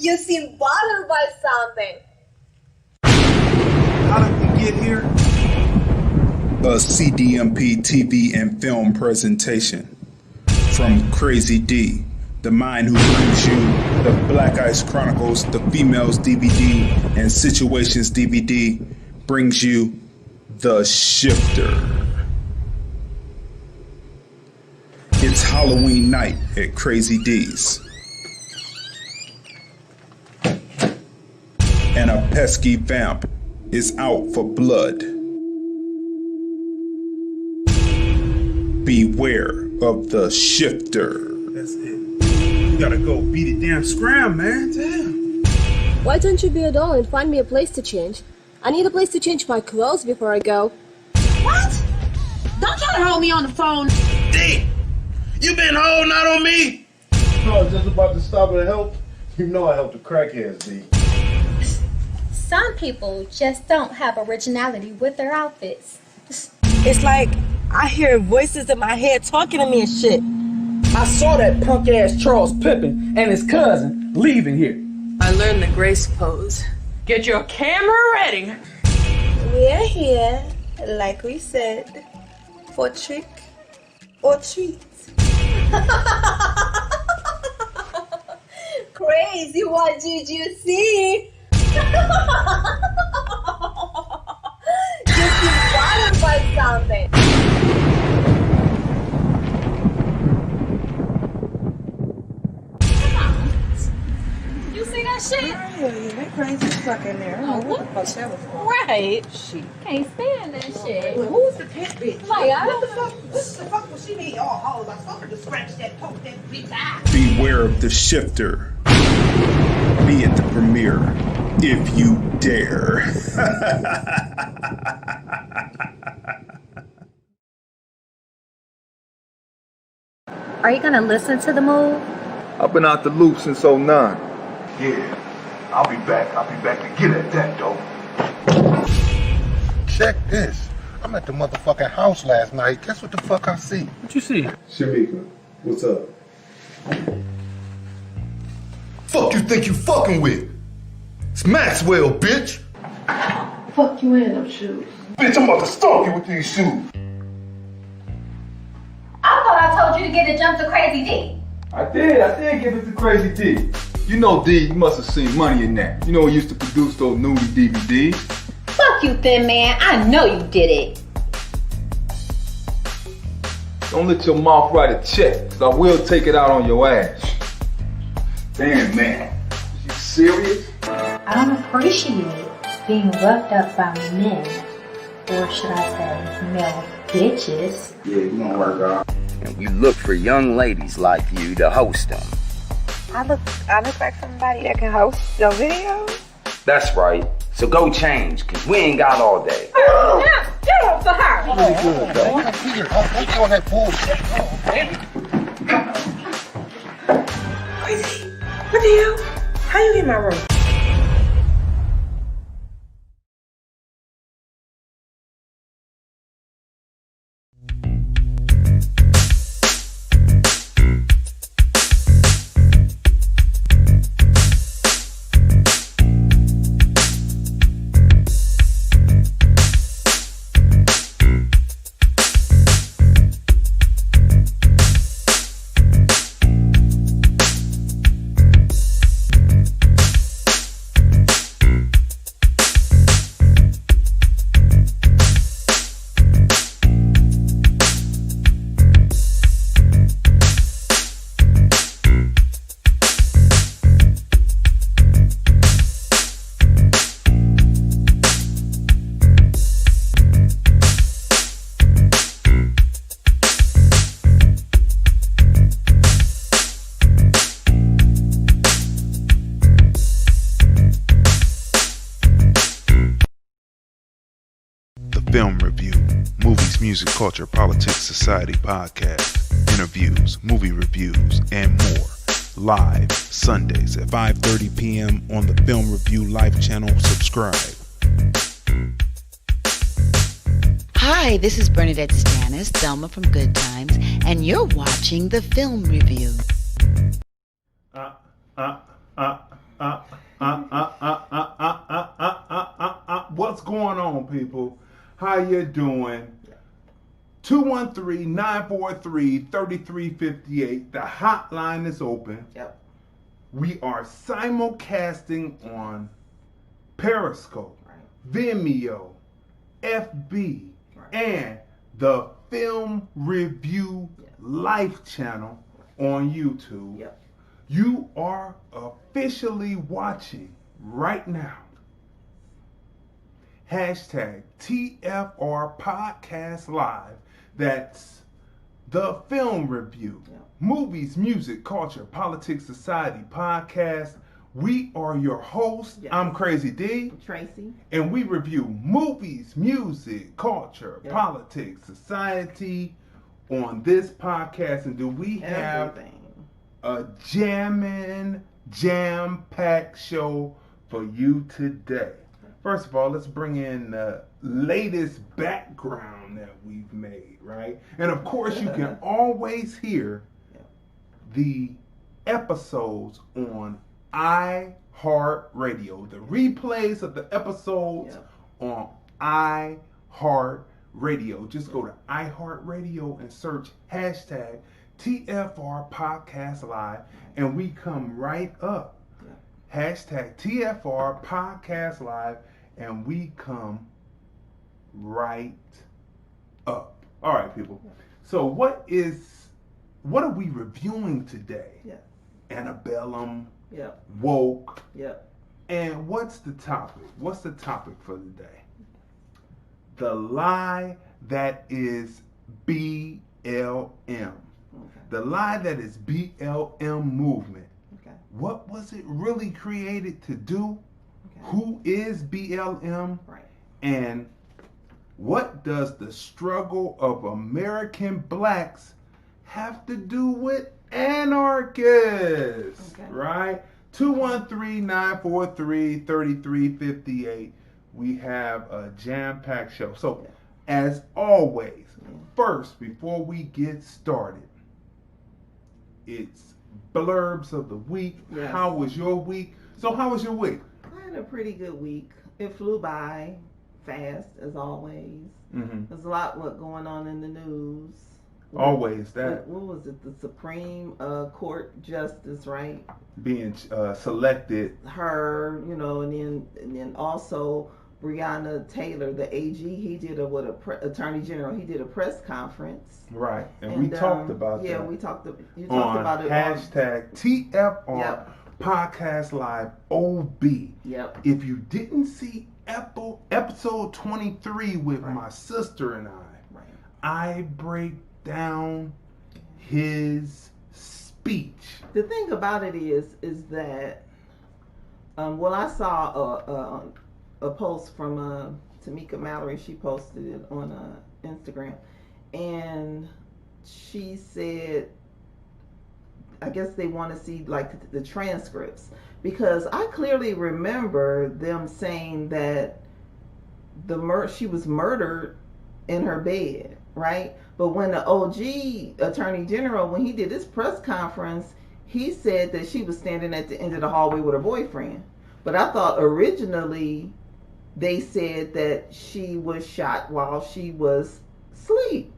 You seem bothered by something. How did we get here? A CDMP TV and film presentation from Crazy D, the mind who brings you the Black Ice Chronicles, the Females DVD, and Situations DVD, brings you The Shifter. It's Halloween night at Crazy D's, and a pesky vamp is out for blood. Beware of the Shifter. That's it. You gotta go beat it damn scram, man. Damn. Why don't you be a doll and find me a place to change? I need a place to change my clothes before I go. What? Don't try to hold me on the phone. Dee! You been holding out on me? I was just about to stop and help. You know I helped the crackheads, D. Some people just don't have originality with their outfits. It's like I hear voices in my head talking to me and shit. I saw that punk ass Charles Pippen and his cousin leaving here. I learned the grace pose. Get your camera ready. We're here, like we said, for trick or treat. Crazy, what did you see? You seem bothered by something. You see that shit? That crazy fuck in there. Oh, what the fuck that was for? Right. She can't stand that shit. Who's the pet bitch? Like, I don't What the fuck was she need all hoes? I told her to scratch that, poke that bitch eye. Beware of the Shifter. Be at the premiere if you dare. Are you gonna listen to the move? I've been out the loop since '09. Yeah, I'll be back to get at that, though. Check this. I'm at the motherfucking house last night. Guess what the fuck I see? What you see? Shamika, what's up? Fuck you think you fucking with? It's Maxwell, bitch. Fuck you in them shoes. Bitch, I'm about to stalk you with these shoes. I thought I told you to get a jump to Crazy D. I did give it to Crazy D. You know, D, you must have seen money in that. You know, he used to produce those nudie DVDs. Fuck you, thin man. I know you did it. Don't let your mouth write a check, cause I will take it out on your ass. Damn, man. You serious? I don't appreciate being roughed up by men. Or should I say, male bitches. Yeah, you gonna work out. And we look for young ladies like you to host them. I look like somebody that can host your videos. That's right. So go change, cause we ain't got all day. Get off the house. Really good, though. I'm doing that bullshit. Crazy. What the hell? How you in my room? Film review, movies, music, culture, politics, society, podcast, interviews, movie reviews, and more. Live Sundays at 5:30 p.m. on the Film Review Live channel. Subscribe. Hi, this is Bernadette Stannis, Thelma from Good Times, and you're watching the Film Review. What's going on, people? How you doing? 213-943-3358. The hotline is open. Yep. We are simulcasting on Periscope, Vimeo, FB, and the Film Review Life channel on YouTube. Yep. You are officially watching right now. Hashtag TFR Podcast Live. That's the Film Review. Movies, Music, Culture, Politics, Society podcast. We are your hosts. Yes. I'm Crazy D. Tracey. And we review movies, music, culture, politics, society on this podcast. And do we have a jam-packed show for you today? First of all, let's bring in the latest background that we've made, right? And of course, you can always hear the episodes on iHeartRadio. The replays of the episodes on iHeartRadio. Just go to iHeartRadio and search hashtag TFR Podcast Live, and we come right up. Hashtag TFR Podcast Live, and we come right up. All right, people. So what are we reviewing today? Antebellum, woke. And what's the topic? What's the topic for the day? The lie that is BLM. The lie that is BLM movement. What was it really created to do? Who is BLM? And what does the struggle of American blacks have to do with anarchists? Right? 213-943-3358. We have a jam-packed show. So, as always, first, before we get started, it's Blurbs of the week. How was your week? So how was your week? I had a pretty good week. It flew by fast, as always. There's a lot going on in the news. Always that. What was it? The Supreme Court Justice, right? Being selected. Her, and then also Breonna Taylor, the AG. He did Attorney General. He did a press conference. Right, and we talked about that. Yeah, you talked about it. Hashtag TFR Podcast Live OB. If you didn't see episode 23 with my sister and I break down his speech. The thing about it is that, I saw a post from Tamika Mallory. She posted it on Instagram, and she said, I guess they want to see like the transcripts, because I clearly remember them saying that she was murdered in her bed, right? But when the OG Attorney General, when he did his press conference, he said that she was standing at the end of the hallway with her boyfriend. But I thought originally they said that she was shot while she was asleep,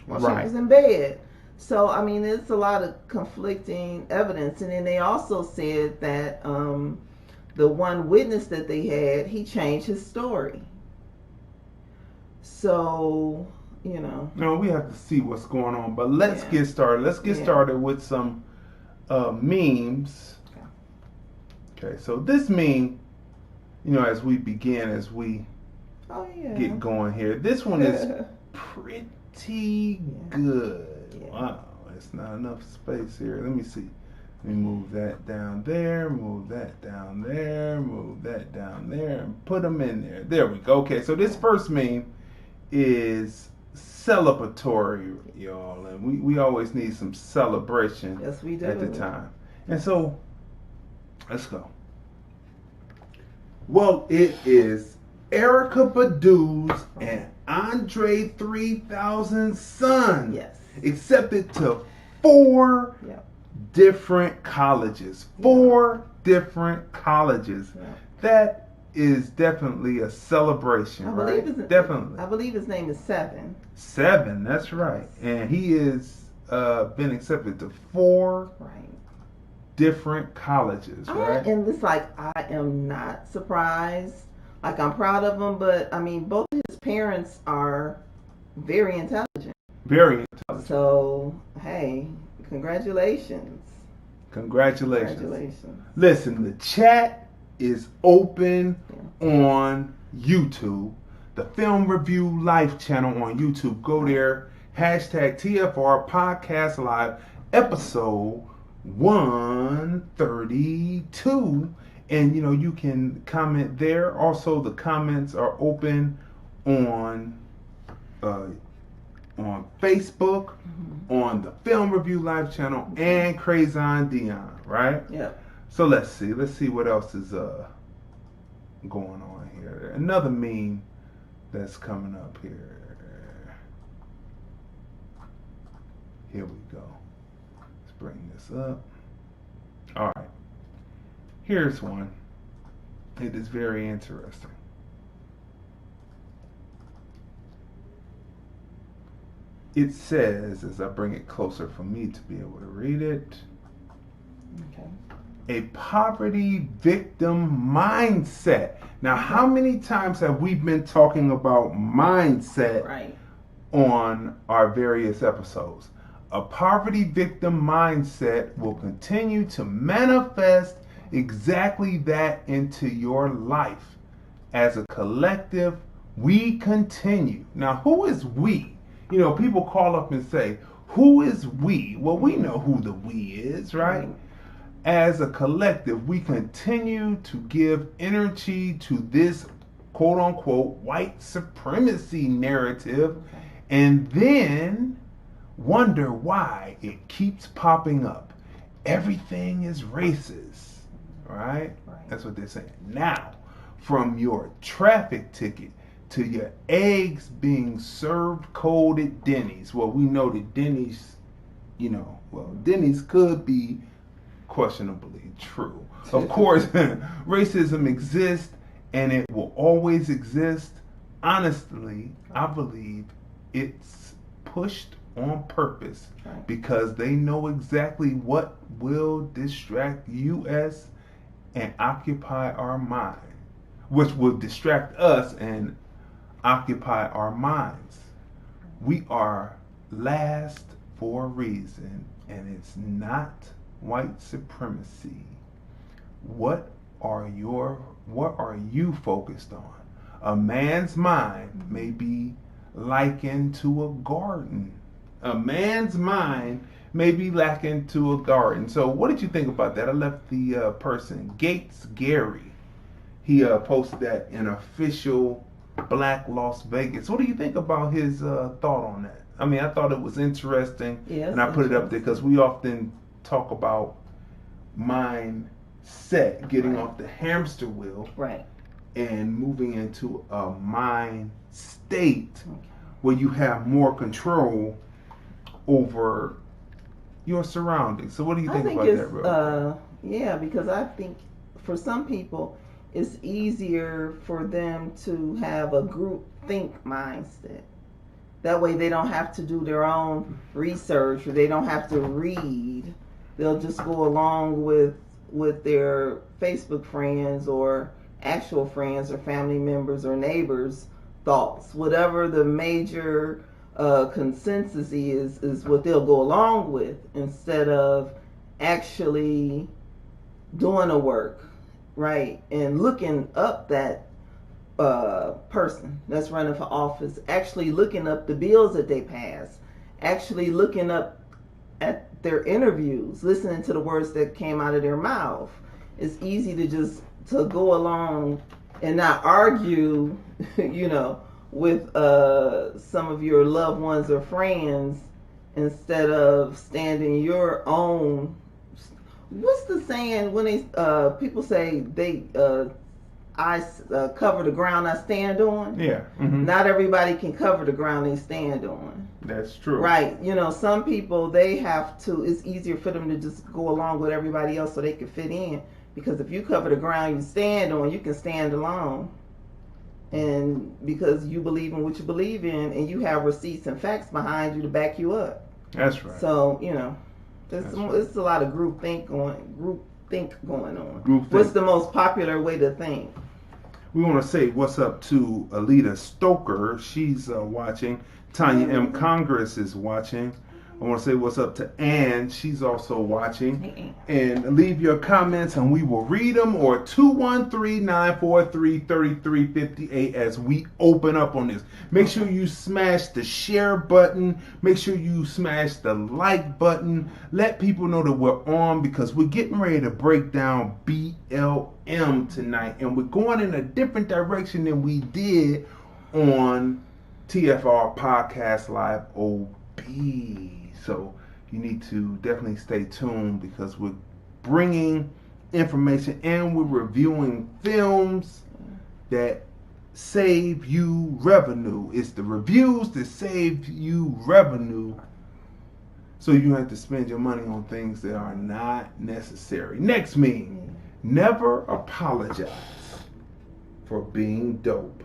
while she was in bed. So, I mean, it's a lot of conflicting evidence. And then they also said that the one witness that they had, he changed his story. So, No, we have to see what's going on. But let's get started. Let's get started with some memes. Okay, so this meme, as we begin, as we get going here, this one is pretty good. Wow, it's not enough space here. Let me see. Let me move that down there, move that down there, move that down there, and put them in there. There we go. Okay, so this first meme is celebratory, y'all, and we always need some celebration at the time. And so, let's go. Well, it is Erykah Badu's and Andre 3000's son accepted to 4 different colleges. 4 different colleges. Yeah. That is definitely a celebration, I right? believe Definitely. I believe his name is 7. 7, that's right. And he is been accepted to 4 different colleges, right? And it's like, I am not surprised. Like, I'm proud of him, but I mean, both of his parents are very intelligent. Very intelligent. So, hey, congratulations. Congratulations. Listen, the chat is open on YouTube. The Film Review Life channel on YouTube. Go there. Hashtag TFR Podcast Live episode 132. And, you know, you can comment there. Also, the comments are open on Facebook, on the Film Review Live channel, and Crazy Dion, right? Yeah. So let's see what else is going on here. Another meme that's coming up here. Here we go. Let's bring this up. All right. Here's one. It is very interesting. It says, as I bring it closer for me to be able to read it, a poverty victim mindset. Now, how many times have we been talking about mindset on our various episodes? A poverty victim mindset will continue to manifest exactly that into your life. As a collective, we continue. Now, who is we? You know, people call up and say, who is we? Well, we know who the we is, right? As a collective, we continue to give energy to this quote unquote white supremacy narrative and then wonder why it keeps popping up. Everything is racist, right? That's what they're saying. Now, from your traffic ticket to your eggs being served cold at Denny's. Well, we know that Denny's, Denny's could be questionably true. Of course, racism exists and it will always exist. Honestly, I believe it's pushed on purpose because they know exactly what will distract us and occupy our mind, which will distract us and occupy our minds. We are last for a reason, and it's not white supremacy. What are you focused on? A man's mind may be likened to a garden. A man's mind may be likened to a garden. So what did you think about that? I left the person, Gates Gary. He posted that in official Black Las Vegas. What do you think about his thought on that? I mean, I thought it was interesting, and I put it up there because we often talk about mindset, getting off the hamster wheel, and moving into a mind state where you have more control over your surroundings. So, what do you think about that, bro? Yeah, because I think for some people, it's easier for them to have a group think mindset. That way they don't have to do their own research or they don't have to read. They'll just go along with their Facebook friends or actual friends or family members or neighbors' thoughts. Whatever the major consensus is what they'll go along with instead of actually doing the work. Right, and looking up that person that's running for office, actually looking up the bills that they pass, actually looking up at their interviews, listening to the words that came out of their mouth. It's easy to go along and not argue, with some of your loved ones or friends instead of standing your own. What's the saying when they people say they I cover the ground I stand on. Yeah. Mm-hmm. Not everybody can cover the ground they stand on. That's true. Right. You know, some people, they have to, it's easier for them to just go along with everybody else so they can fit in. Because if you cover the ground you stand on, you can stand alone. And because you believe in what you believe in, and you have receipts and facts behind you to back you up. That's right. So, you know, there's a lot of group think going on. What's the most popular way to think? We want to say what's up to Alita Stoker. She's watching. Tanya M. Congress is watching. I want to say what's up to Ann. She's also watching. And leave your comments and we will read them, or 213-943-3358 as we open up on this. Make sure you smash the share button. Make sure you smash the like button. Let people know that we're on, because we're getting ready to break down BLM tonight. And we're going in a different direction than we did on TFR Podcast Live OB. So you need to definitely stay tuned, because we're bringing information and we're reviewing films that save you revenue. It's the reviews that save you revenue, so you have to spend your money on things that are not necessary. Next meme. Never apologize for being dope.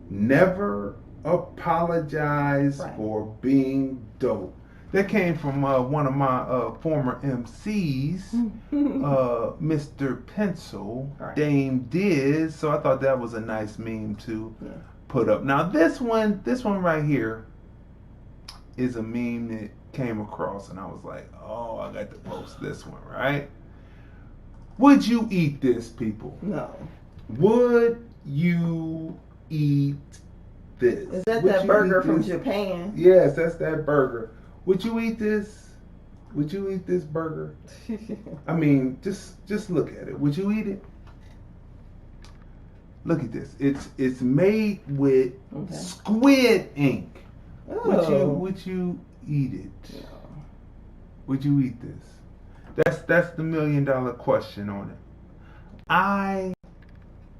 Never apologize for being dope. That came from one of my former MCs, Mr. Pencil, Dame Diz. So I thought that was a nice meme to put up. Now this one right here is a meme that came across, and I was like, oh, I got to post this one, right? Would you eat this, people? No. Would you eat this? Is that burger from Japan? Yes, that's that burger. Would you eat this? Would you eat this burger? I mean, just look at it. Would you eat it? Look at this. It's made with squid ink. Oh. Would you eat it? No. Would you eat this? That's the $1 million question on it. I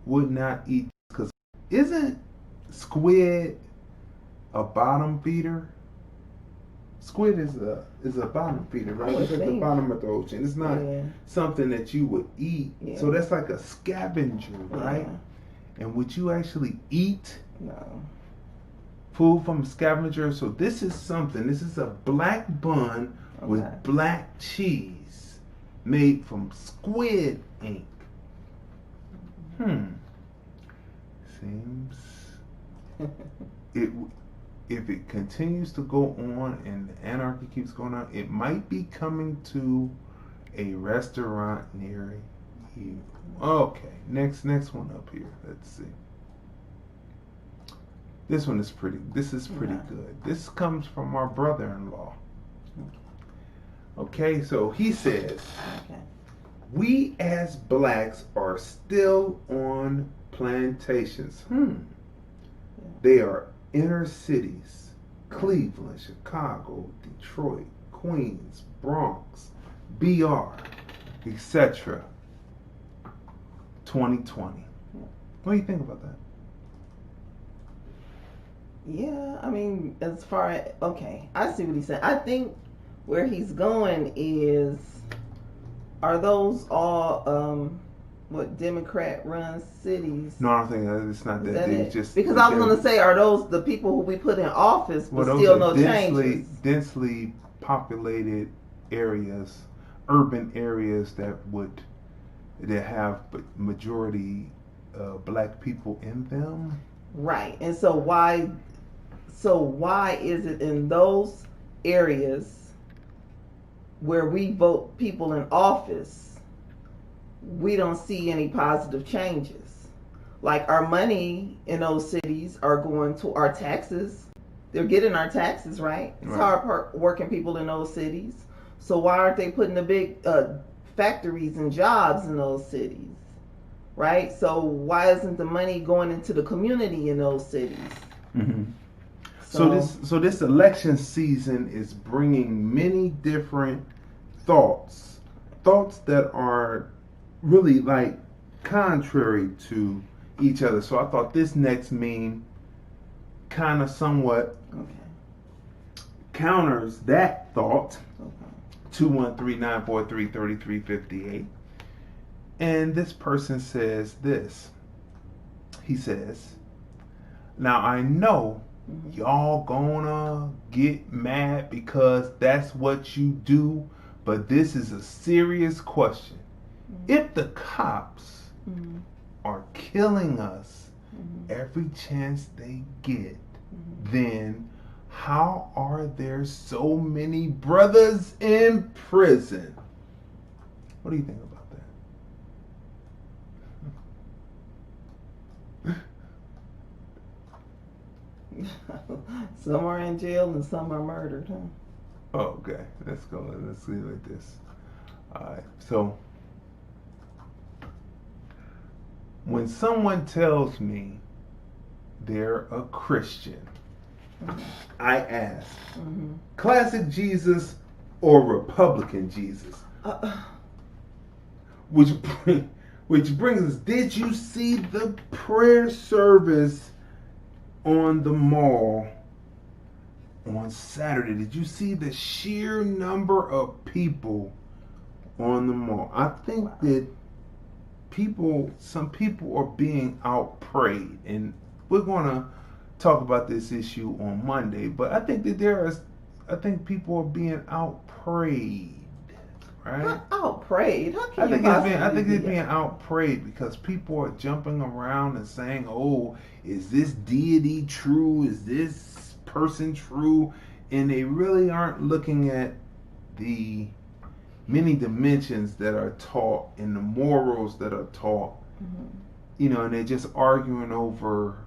would not eat this, because isn't squid a bottom feeder? Squid is a bottom feeder, right? It's at the bottom of the ocean. It's not something that you would eat. Yeah. So that's like a scavenger, right? And would you actually eat food from a scavenger? So this is something. This is a black bun with black cheese made from squid ink. Seems if it continues to go on and the anarchy keeps going on, it might be coming to a restaurant near you. Okay, next one up here. Let's see. This one is pretty. This is pretty good. This comes from our brother-in-law. Okay, so he says, we as blacks are still on plantations. They are inner cities: Cleveland, Chicago, Detroit, Queens, Bronx, BR, etc. 2020. What do you think about that? Yeah, I mean, as far as, I see what he's saying. I think where he's going is, are those all Democrat-run cities? No, I don't think it's not that. It's just because I was going to say, are those the people who we put in office, but still no changes? Densely populated areas, urban areas that have majority black people in them. Right, and so why is it in those areas where we vote people in office, we don't see any positive changes? Like, our money in those cities are going to our taxes. They're getting our taxes, right? It's hard working people in those cities. So why aren't they putting the big factories and jobs in those cities? Right? So why isn't the money going into the community in those cities? Mm-hmm. So this election season is bringing many different thoughts that are really like contrary to each other. So I thought this next meme kind of somewhat counters that thought. 213-943-3358. And this person says this. He says, now I know y'all gonna get mad because that's what you do, but this is a serious question. If the cops are killing us every chance they get, then how are there so many brothers in prison? What do you think about that? Some are in jail and some are murdered, huh? Oh, okay. Let's go. Let's see like this. Alright, so when someone tells me they're a Christian, I ask, classic Jesus or Republican Jesus? Which brings us, did you see the prayer service on the mall on Saturday? Did you see the sheer number of people on the mall? I think that some people are being outprayed, and we're gonna talk about this issue on Monday, but I think that people are being outprayed, right? Outprayed? How can I think it's being outprayed because people are jumping around and saying, "Oh, is this deity true? Is this person true?" And they really aren't looking at the many dimensions that are taught and the morals that are taught. You know, and they're just arguing over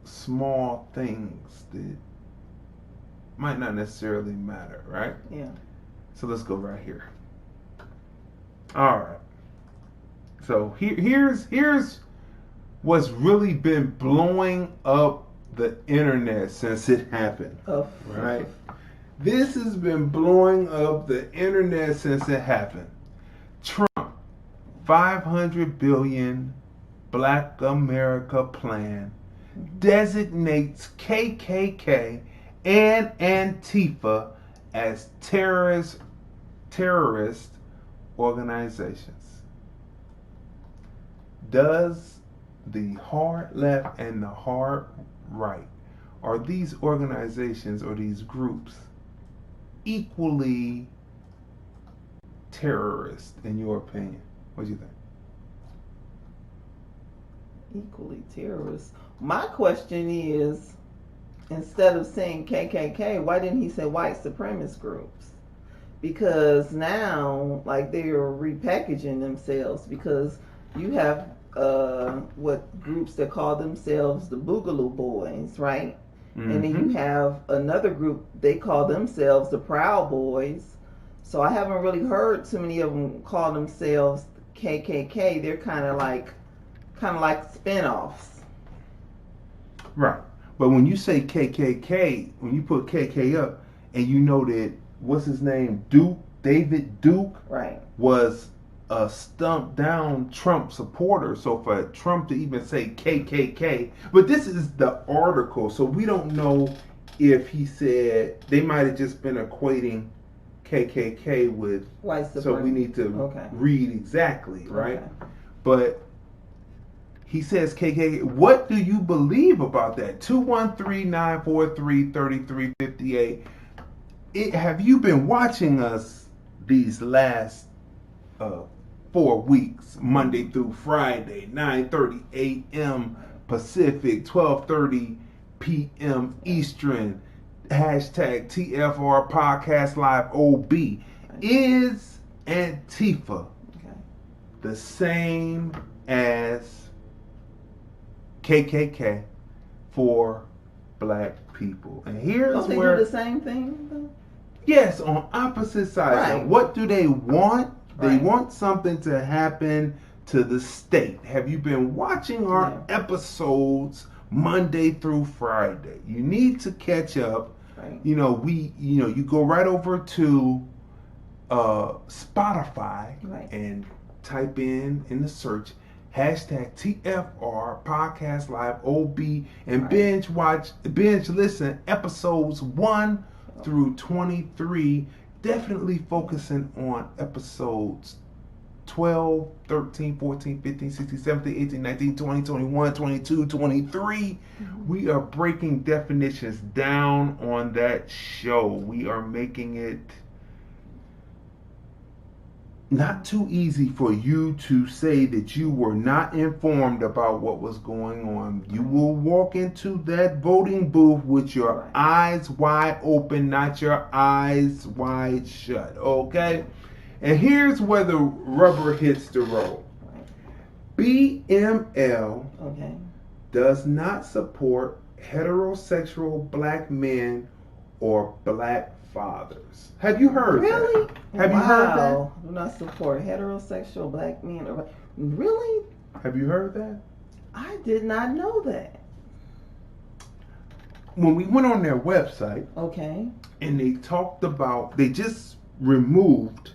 small things that might not necessarily matter, right? Yeah. So let's go right here. All right. So here's what's really been blowing up the internet since it happened. Right? This has been blowing up the internet since it happened. Trump, 500 billion Black America plan designates KKK and Antifa as terrorist organizations. Does the hard left and the hard right, are these organizations or these groups equally terrorist in your opinion? What do you think? Equally terrorist. My question is, instead of saying KKK, why didn't he say white supremacist groups? Because now, like, they are repackaging themselves, because you have what groups that call themselves the Boogaloo Boys, right? And then you have another group, they call themselves the Proud Boys. So I haven't really heard too many of them call themselves KKK. They're kind of like spin-offs. Right. But when you say KKK, when you put KK up, and you know that, what's his name, David Duke, right, was a stumped down Trump supporter. So for Trump to even say KKK, but this is the article, so we don't know if he said, they might have just been equating KKK with white supremacy. So we need to read exactly, right? Okay. But he says KKK. What do you believe about that? 213-943-3358. Have you been watching us these last 4 weeks, Monday through Friday, 9:30 a.m. Pacific, 12:30 p.m. Eastern, #TFR Podcast Live OB. Is Antifa the same as KKK for black people? And here's they where do the same thing though? Yes, on opposite sides. Right. What do they want? They want something to happen to the state. Have you been watching our episodes Monday through Friday? You need to catch up. Right. You go right over to Spotify and type in the search hashtag TFR Podcast Live OB and binge listen episodes 1 through 23, definitely focusing on episodes 12, 13, 14, 15, 16, 17, 18, 19, 20, 21, 22, 23. We are breaking definitions down on that show. We are making it not too easy for you to say that you were not informed about what was going on. You will walk into that voting booth with your eyes wide open, not your eyes wide shut, okay? And here's where the rubber hits the road. BML does not support heterosexual black men or black fathers. Have you heard that? Have you heard that? Do not support heterosexual black men. Really? Have you heard that? I did not know that. When we went on their website, and they talked about, they just removed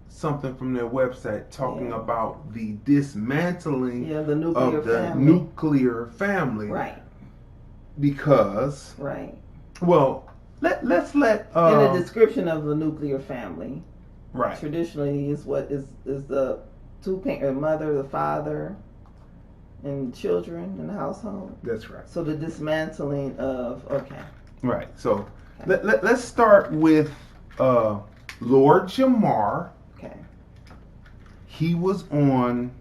something from their website talking about the dismantling of the nuclear family. Right. Because well, let's let in the description of the nuclear family, right, traditionally is what is the two parent, mother, the father, and children in the household. That's right. So the dismantling of right. So let's start with Lord Jamar. Okay. He was on.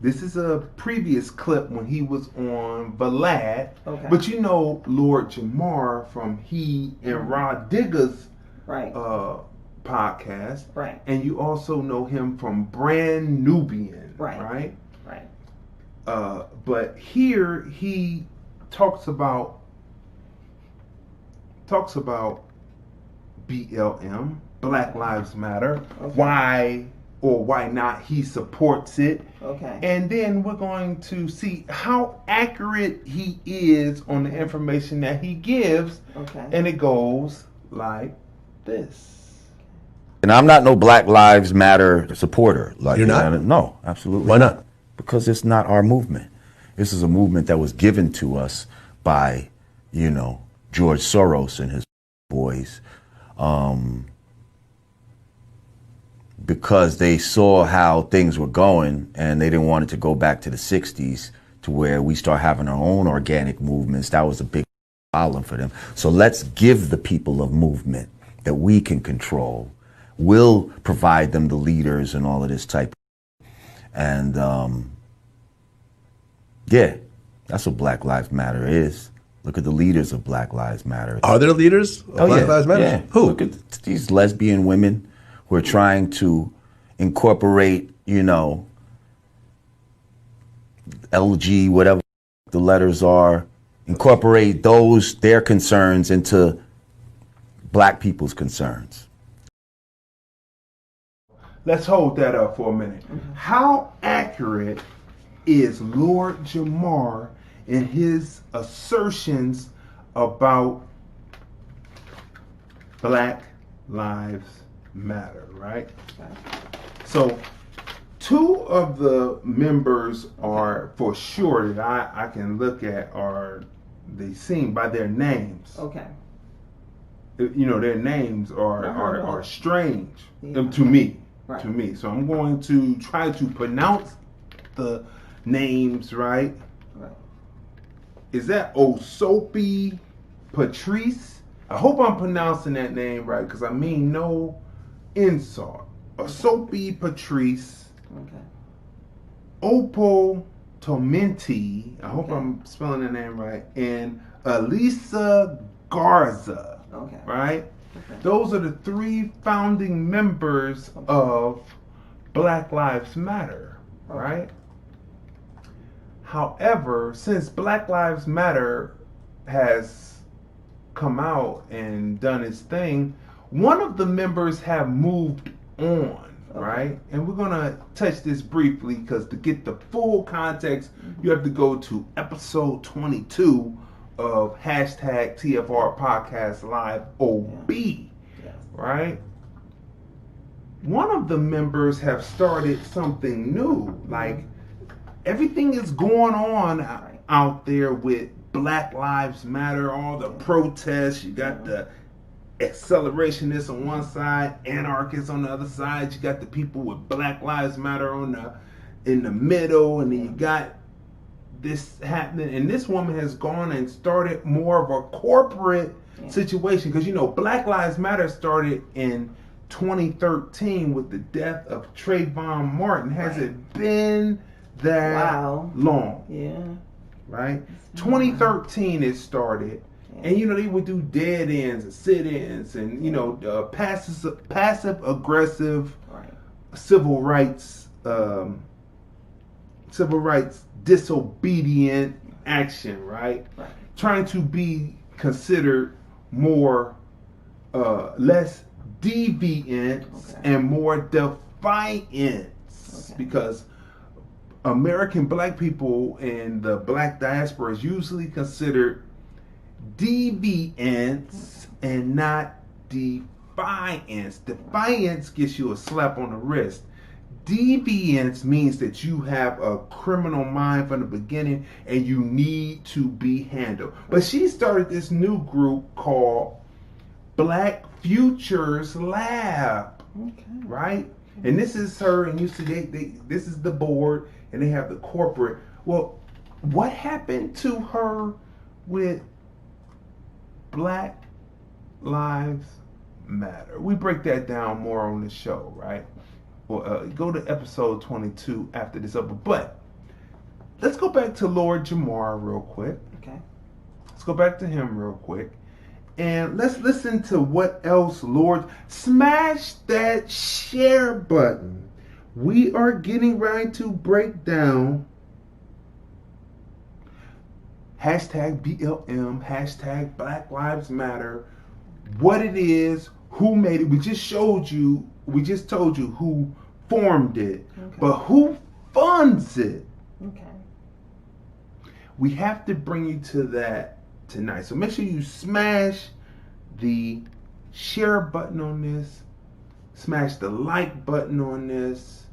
This is a previous clip when he was on Vlad. Okay. But you know Lord Jamar from he and Rod Digger's podcast. Right. And you also know him from Brand Nubian. Right. But here he talks about BLM, Black Lives Matter, why or why not he supports it. Okay. And then we're going to see how accurate he is on the information that he gives. Okay. And it goes like this. And I'm not no Black Lives Matter supporter. Like, you're not? No, absolutely. Why not? Because it's not our movement. This is a movement that was given to us by, George Soros and his boys. Because they saw how things were going and they didn't want it to go back to the 60s to where we start having our own organic movements. That was a big problem for them. So let's give the people a movement that we can control. We'll provide them the leaders and all of this type. And that's what Black Lives Matter is. Look at the leaders of Black Lives Matter. Are there leaders of Black Lives Matter? Yeah. Who? Look at these lesbian women who are trying to incorporate, LG, whatever the letters are, incorporate their concerns into black people's concerns. Let's hold that up for a minute. How accurate is Lord Jamar in his assertions about Black Lives Matter, right? So 2 of the members are for sure that I can look at are they seem by their names. Okay. Their names are strange to me. Right. To me. So I'm going to try to pronounce the names right. Right. Is that Osopi Patrice? I hope I'm pronouncing that name right because I mean no insult. Osopi Patrice. Okay. Opal Tomenti. I hope I'm spelling the name right. And Elisa Garza. Okay. Right? Okay. Those are the 3 founding members of Black Lives Matter. Right? However, since Black Lives Matter has come out and done its thing, one of the members have moved on, right? And we're going to touch this briefly because to get the full context, you have to go to episode 22 of hashtag TFR Podcast Live OB, right? one of the members have started something new. Like, everything is going on out there with Black Lives Matter, all the protests. You got the accelerationists on one side, anarchists on the other side. You got the people with Black Lives Matter in the middle, and then you got this happening. And this woman has gone and started more of a corporate situation, because Black Lives Matter started in 2013 with the death of Trayvon Martin. Has it been that long? Yeah. Right? 2013 it started. And they would do dead ends and sit-ins and passive aggressive civil rights disobedient action, right? Trying to be considered more less deviant and more defiant, because American black people and the black diaspora is usually considered deviance and not defiance. Defiance gets you a slap on the wrist. Deviance means that you have a criminal mind from the beginning and you need to be handled. But she started this new group called Black Futures Lab, right? And this is her, and you see this is the board, and they have the corporate. Well, what happened to her with Black Lives Matter? We break that down more on the show, right? Well, go to episode 22 after this up. But let's go back to Lord Jamar real quick. Okay. Let's go back to him real quick. And let's listen to what else Lord... Smash that share button. We are getting ready to break down hashtag BLM, hashtag Black Lives Matter, what it is, who made it. We just told you who formed it, but who funds it? We have to bring you to that tonight. So make sure you smash the share button on this, smash the like button on this.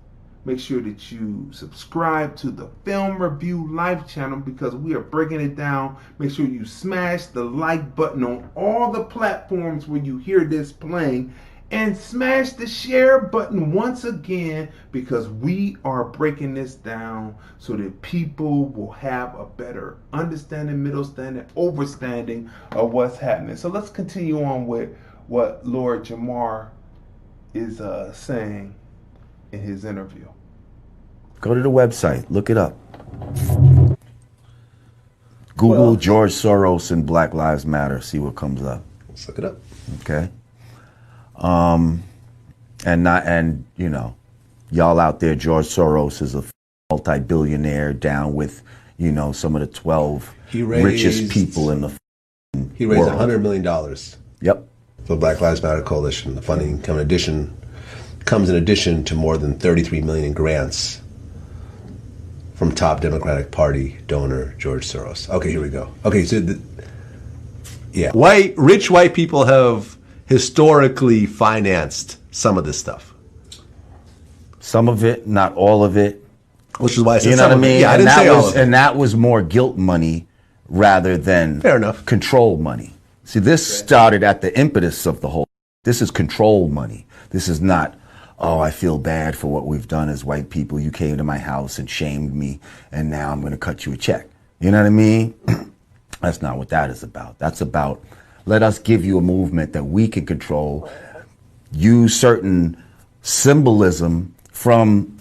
Make sure that you subscribe to the Film Review Live channel, because we are breaking it down. Make sure you smash the like button on all the platforms where you hear this playing, and smash the share button once again, because we are breaking this down so that people will have a better understanding, middle standing, overstanding of what's happening. So let's continue on with what Lord Jamar is saying in his interview. Go to the website, look it up. Google George Soros and Black Lives Matter, see what comes up. Let's look it up. Okay. And y'all out there, George Soros is a multi-billionaire down with, some of the 12 richest people in the He raised world. $100 million. Yep. For the Black Lives Matter Coalition. The funding comes in addition to more than 33 million in grants from top Democratic Party donor George Soros. Okay, here we go. Okay, so rich white people have historically financed some of this stuff. Some of it, not all of it. Which is why I said you know some what I of it. mean? Yeah, I didn't say all of it. And that was more guilt money rather than fair enough control money. See, this started at the impetus of the whole. This is control money. This is not, oh, I feel bad for what we've done as white people. You came to my house and shamed me, and now I'm going to cut you a check. You know what I mean? That's not what that is about. That's about, let us give you a movement that we can control, use certain symbolism from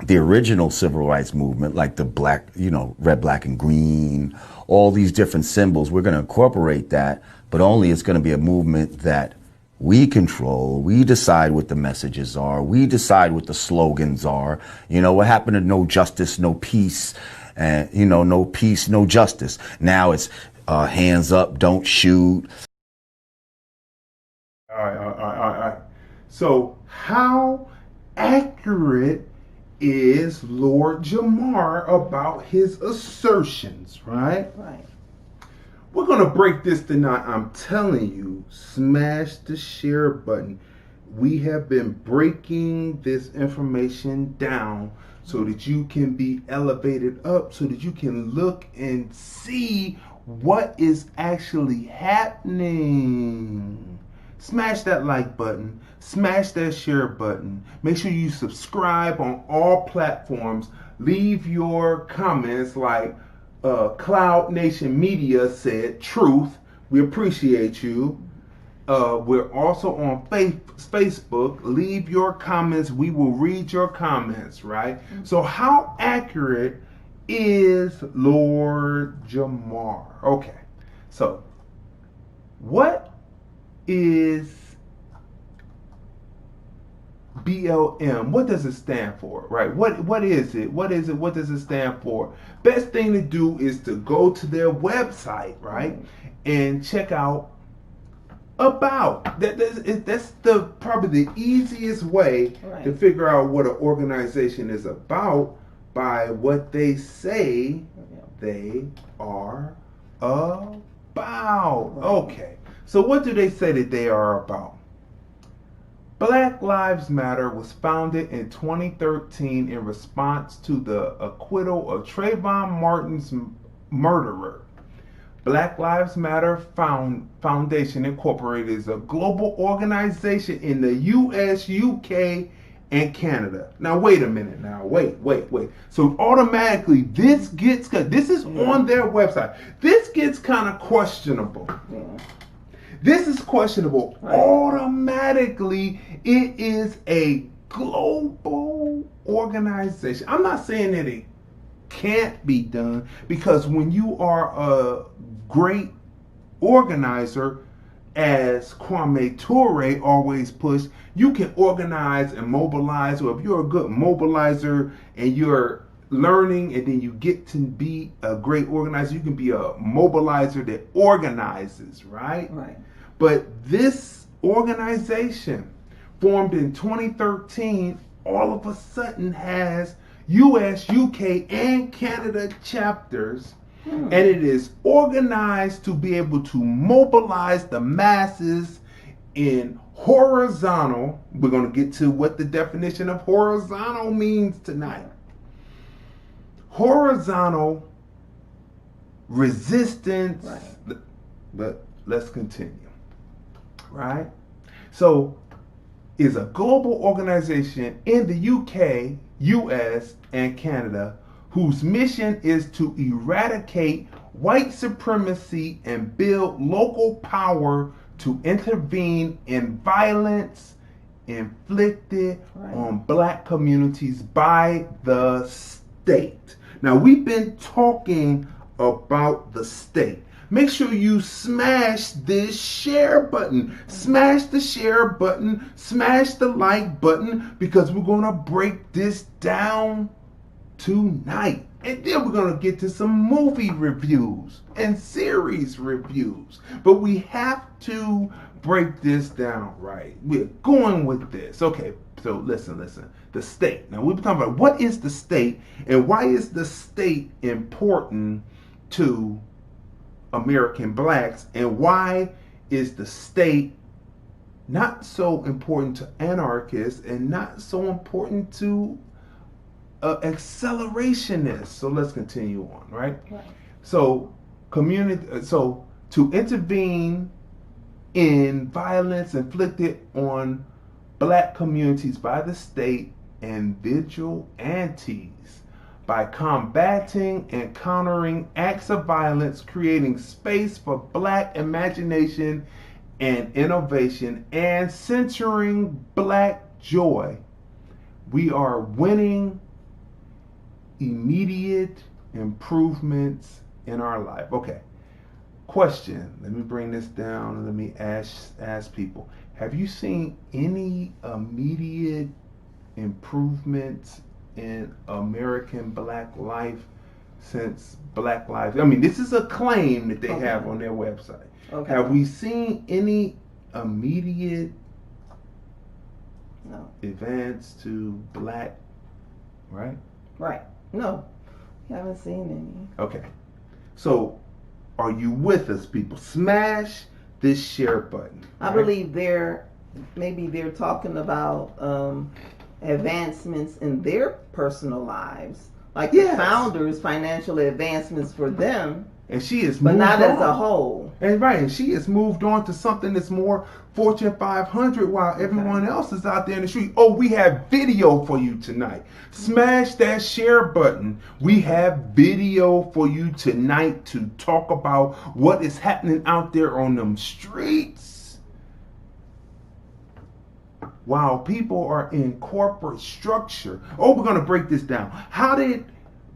the original civil rights movement, like the black, red, black, and green, all these different symbols. We're going to incorporate that, but only it's going to be a movement that we control. We decide what the messages are. We decide what the slogans are. What happened to no justice, no peace, and, no peace, no justice. Now it's hands up, don't shoot. All right. So how accurate is Lord Jamar about his assertions, right? Right. We're going to break this tonight. I'm telling you, smash the share button. we have been breaking this information down so that you can be elevated up, so that you can look and see what is actually happening. Smash that like button, smash that share button. Make sure you subscribe on all platforms. Leave your comments like Cloud Nation Media said, truth. We appreciate you. We're also on Facebook. Leave your comments. We will read your comments, right? So how accurate is Lord Jamar? Okay. So what is BLM? What does it stand for, right? What is it? What is it? What does it stand for? Best thing to do is to go to their website, right? And check out about. That's probably the easiest way to figure out what an organization is about, by what they say they are about. Okay. So what do they say that they are about? Black Lives Matter was founded in 2013 in response to the acquittal of Trayvon Martin's murderer. Black Lives Matter Foundation Incorporated is a global organization in the US, UK, and Canada. Now wait a minute now. Wait. So automatically this is on their website. This gets kind of questionable. This is questionable. Automatically, it is a global organization. I'm not saying that it can't be done, because when you are a great organizer, as Kwame Ture always pushed, you can organize and mobilize, or if you're a good mobilizer and you're learning and then you get to be a great organizer, you can be a mobilizer that organizes, right? But this organization, formed in 2013, all of a sudden has US, UK, and Canada chapters, and it is organized to be able to mobilize the masses in horizontal. We're going to get to what the definition of horizontal means tonight. Horizontal resistance, but let's continue. Right? So, is a global organization in the UK, US, and Canada whose mission is to eradicate white supremacy and build local power to intervene in violence inflicted on black communities by the state. Now, we've been talking about the state. Make sure you smash this share button. Smash the share button. Smash the like button, because we're going to break this down tonight. And then we're going to get to some movie reviews and series reviews. But we have to break this down right. We're going with this. Okay, so listen. The state. Now, we've been talking about what is the state and why is the state important to American blacks, and why is the state not so important to anarchists and not so important to accelerationists. So let's continue on, right? So to intervene in violence inflicted on black communities by the state and vigilantes, by combating and countering acts of violence, creating space for black imagination and innovation, and centering black joy, we are winning immediate improvements in our life. Okay, question. Let me bring this down and let me ask people. Have you seen any immediate improvements in American black life since Black Lives? I mean, this is a claim that they have on their website. Have we seen any immediate advance to black, right? No, we haven't seen any. Okay. So, are you with us, people? Smash this share button. I believe they're maybe they're talking about advancements in their personal lives, like the founders, financial advancements for them. And she is but moved not on. As a whole. And right, and she has moved on to something that's more Fortune 500 while everyone else is out there in the street. Oh, we have video for you tonight. Smash that share button. We have video for you tonight to talk about what is happening out there on them streets. While people are in corporate structure. Oh, we're going to break this down. How did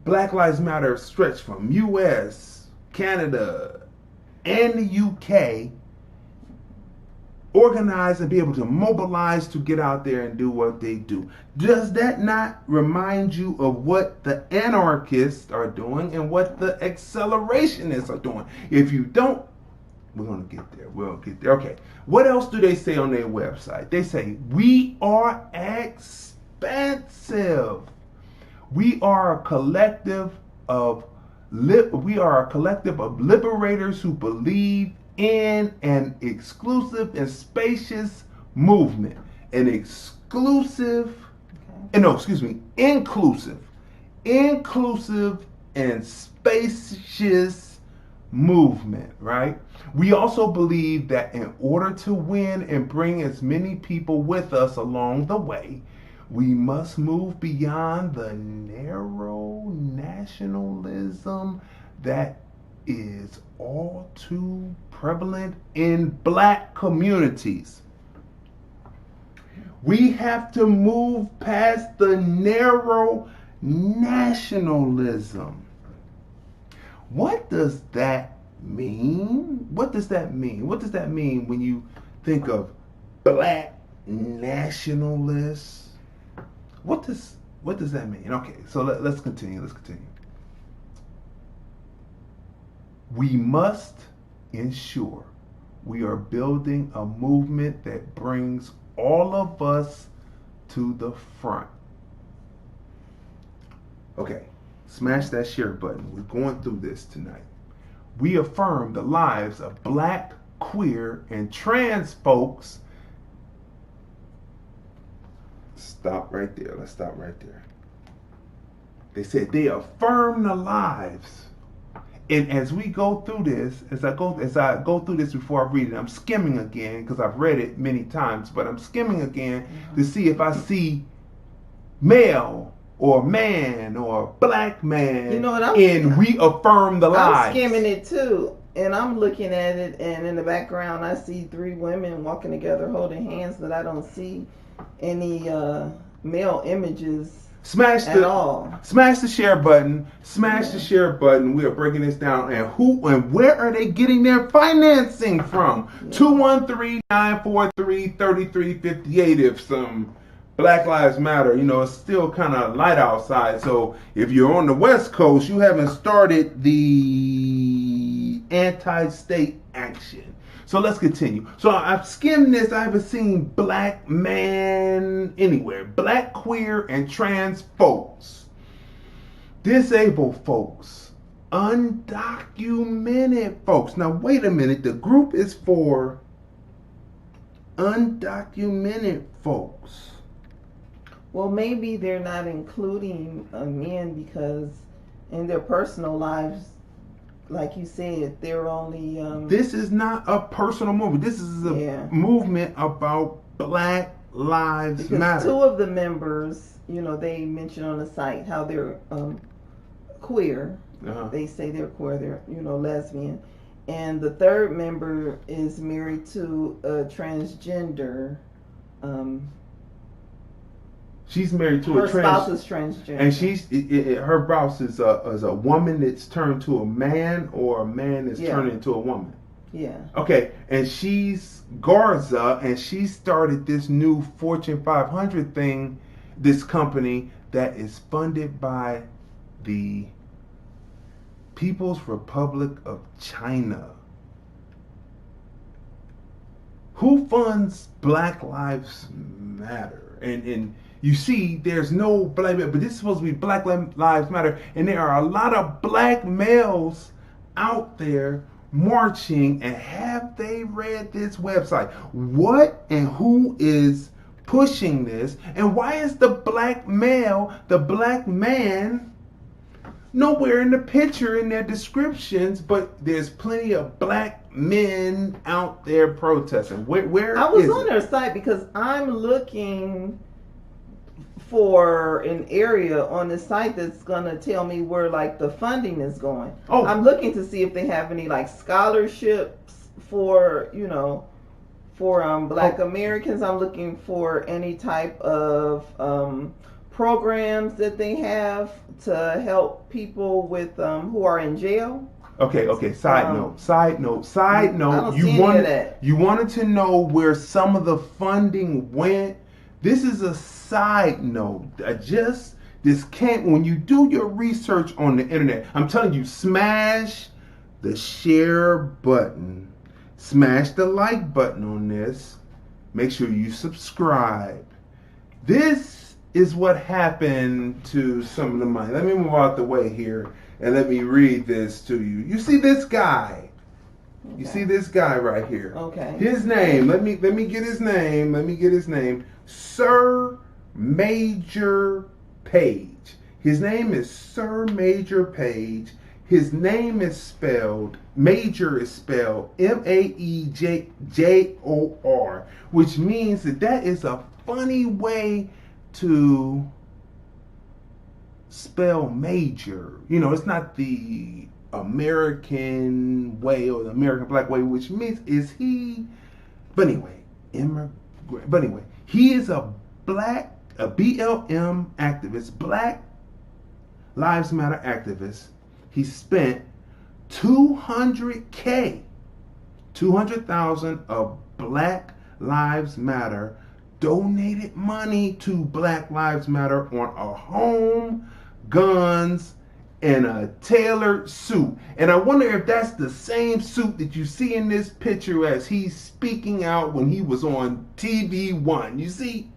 Black Lives Matter stretch from U.S., Canada, and the UK organize and be able to mobilize to get out there and do what they do? Does that not remind you of what the anarchists are doing and what the accelerationists are doing? If you don't, we're going to get there. We'll get there. Okay. What else do they say on their website? They say, we are expansive. We are a collective of liberators who believe in an exclusive and spacious movement. Inclusive and spacious movement, right? We also believe that in order to win and bring as many people with us along the way, we must move beyond the narrow nationalism that is all too prevalent in black communities. We have to move past the narrow nationalism. What does that mean? What does that mean? What does that mean when you think of black nationalists? What does that mean? Okay, so let's continue. We must ensure we are building a movement that brings all of us to the front. Okay, smash that share button. We're going through this tonight. We affirm the lives of black, queer, and trans folks. Stop right there. Let's stop right there. They said they affirm the lives. And as we go through this, as I go through this before I read it, I'm skimming again because I've read it many times, but I'm skimming again to see if I see male or man or black man. You know what? And we affirm the lives. I'm skimming it too, and I'm looking at it, and in the background I see 3 women walking together holding hands, but I don't see any male images. Smash the share button. Smash the share button. We are breaking this down. And who and where are they getting their financing from? 213-943-3358. If some Black Lives Matter, it's still kind of light outside. So if you're on the West Coast, you haven't started the anti-state action. So let's continue. So I've skimmed this. I haven't seen black man anywhere. Black, queer, and trans folks. Disabled folks. Undocumented folks. Now wait a minute. The group is for undocumented folks. Well, maybe they're not including men because in their personal lives, like you said, they're only... This is not a personal movement. This is a movement about Black Lives Matter. 2 of the members, they mention on the site how they're queer. They say they're queer, they're, lesbian. And the 3rd member is married to a transgender. She's married to her spouse is transgender, and her spouse is a woman that's turned to a man, or a man that's turned into a woman. Yeah. Okay, and she's Garza, and she started this new Fortune 500 thing, this company that is funded by the People's Republic of China. Who funds Black Lives Matter? And you see, there's no black, but this is supposed to be Black Lives Matter, and there are a lot of black males out there marching, and have they read this website? What and who is pushing this? And why is the black male, the black man, nowhere in the picture in their descriptions, but there's plenty of black men out there protesting? Where I was is on it? their site because I'm looking for an area on the site that's gonna tell me where like the funding is going. Oh. I'm looking to see if they have any like scholarships for, you know, for black Americans. I'm looking for any type of programs that they have to help people with who are in jail. Okay. Side note. I don't see any of that. You wanted to know where some of the funding went. This is a side note. This can't. When you do your research on the internet, I'm telling you, smash the share button, smash the like button on this. Make sure you subscribe. This is what happened to some of the money. Let me move out the way here and let me read this to you. You see this guy? Okay. You see this guy right here? Okay. His name. Let me get his name. Let me get his name. Sir Major Page. His name is Sir Major Page. His name is spelled, Major is spelled M-A-E-J-O-R, which means that is a funny way to spell major. You know, it's not the American way or the American black way, which means he, but anyway, he is a BLM activist, Black Lives Matter activist. He spent $200,000 of Black Lives Matter, donated money to Black Lives Matter on a home, guns, and a tailored suit. And I wonder if that's the same suit that you see in this picture as he's speaking out when he was on TV1. You see?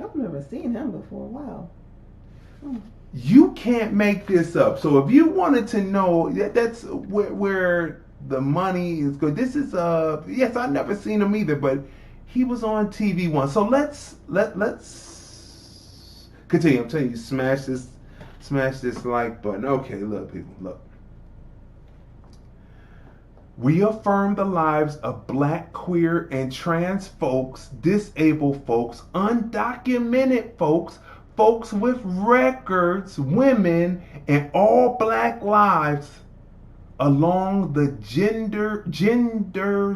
I've never seen him before. Wow. You can't make this up. So if you wanted to know, that's where the money is good. This is yes, I've never seen him either, but he was on TV1. So let's continue. I'm telling you, smash this like button. Okay, look, people, look. We affirm the lives of Black, queer, and trans folks, disabled folks, undocumented folks, folks with records, women, and all Black lives along the gender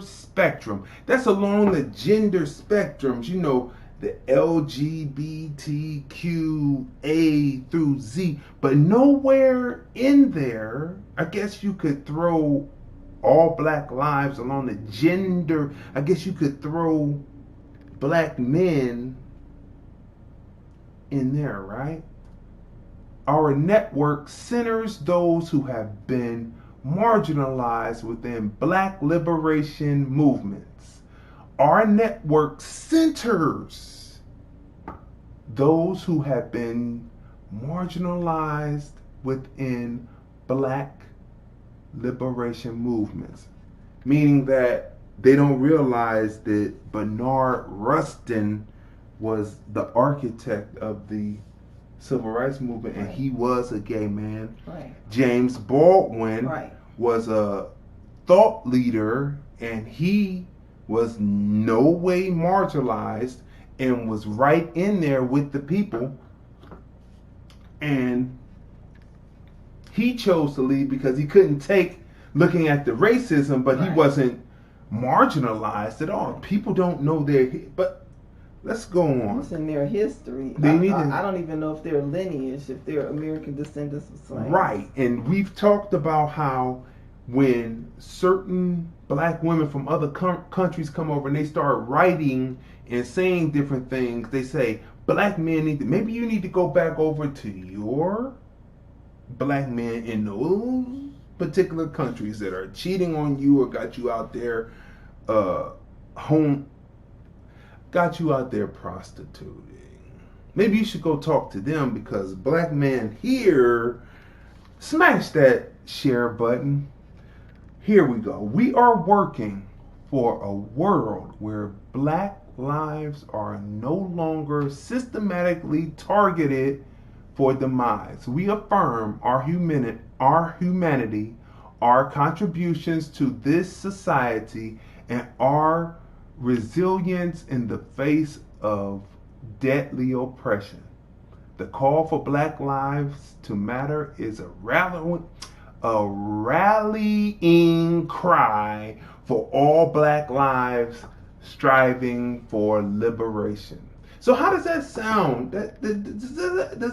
spectrum. That's along the gender spectrums, you know, the LGBTQA through Z, but nowhere in there, I guess you could throw all Black lives along the gender. I guess you could throw Black men in there, right? Our network centers those who have been marginalized within Black liberation movements. Our network centers those who have been marginalized within Black liberation movements, meaning that they don't realize that Bernard Rustin was the architect of the civil rights movement, and he was a gay man. Right. James Baldwin was a thought leader, and he was no way marginalized and was right in there with the people. And he chose to leave because he couldn't take looking at the racism, but he wasn't marginalized at all. People don't know but let's go on. It's in their history. I don't even know if they're lineage, if they're American descendants of slaves. Right, and we've talked about how when certain Black women from other countries come over and they start writing and saying different things, they say, Black men maybe you need to go back over to your Black men in those particular countries that are cheating on you or got you out there prostituting. Maybe you should go talk to them, because Black men here, smash that share button. Here we go. We are working for a world where black lives are no longer systematically targeted for demise. We affirm our humanity, our contributions to this society, and our resilience in the face of deadly oppression. The call for Black Lives to Matter is a rallying cry for all Black lives striving for liberation. So how does that sound? Does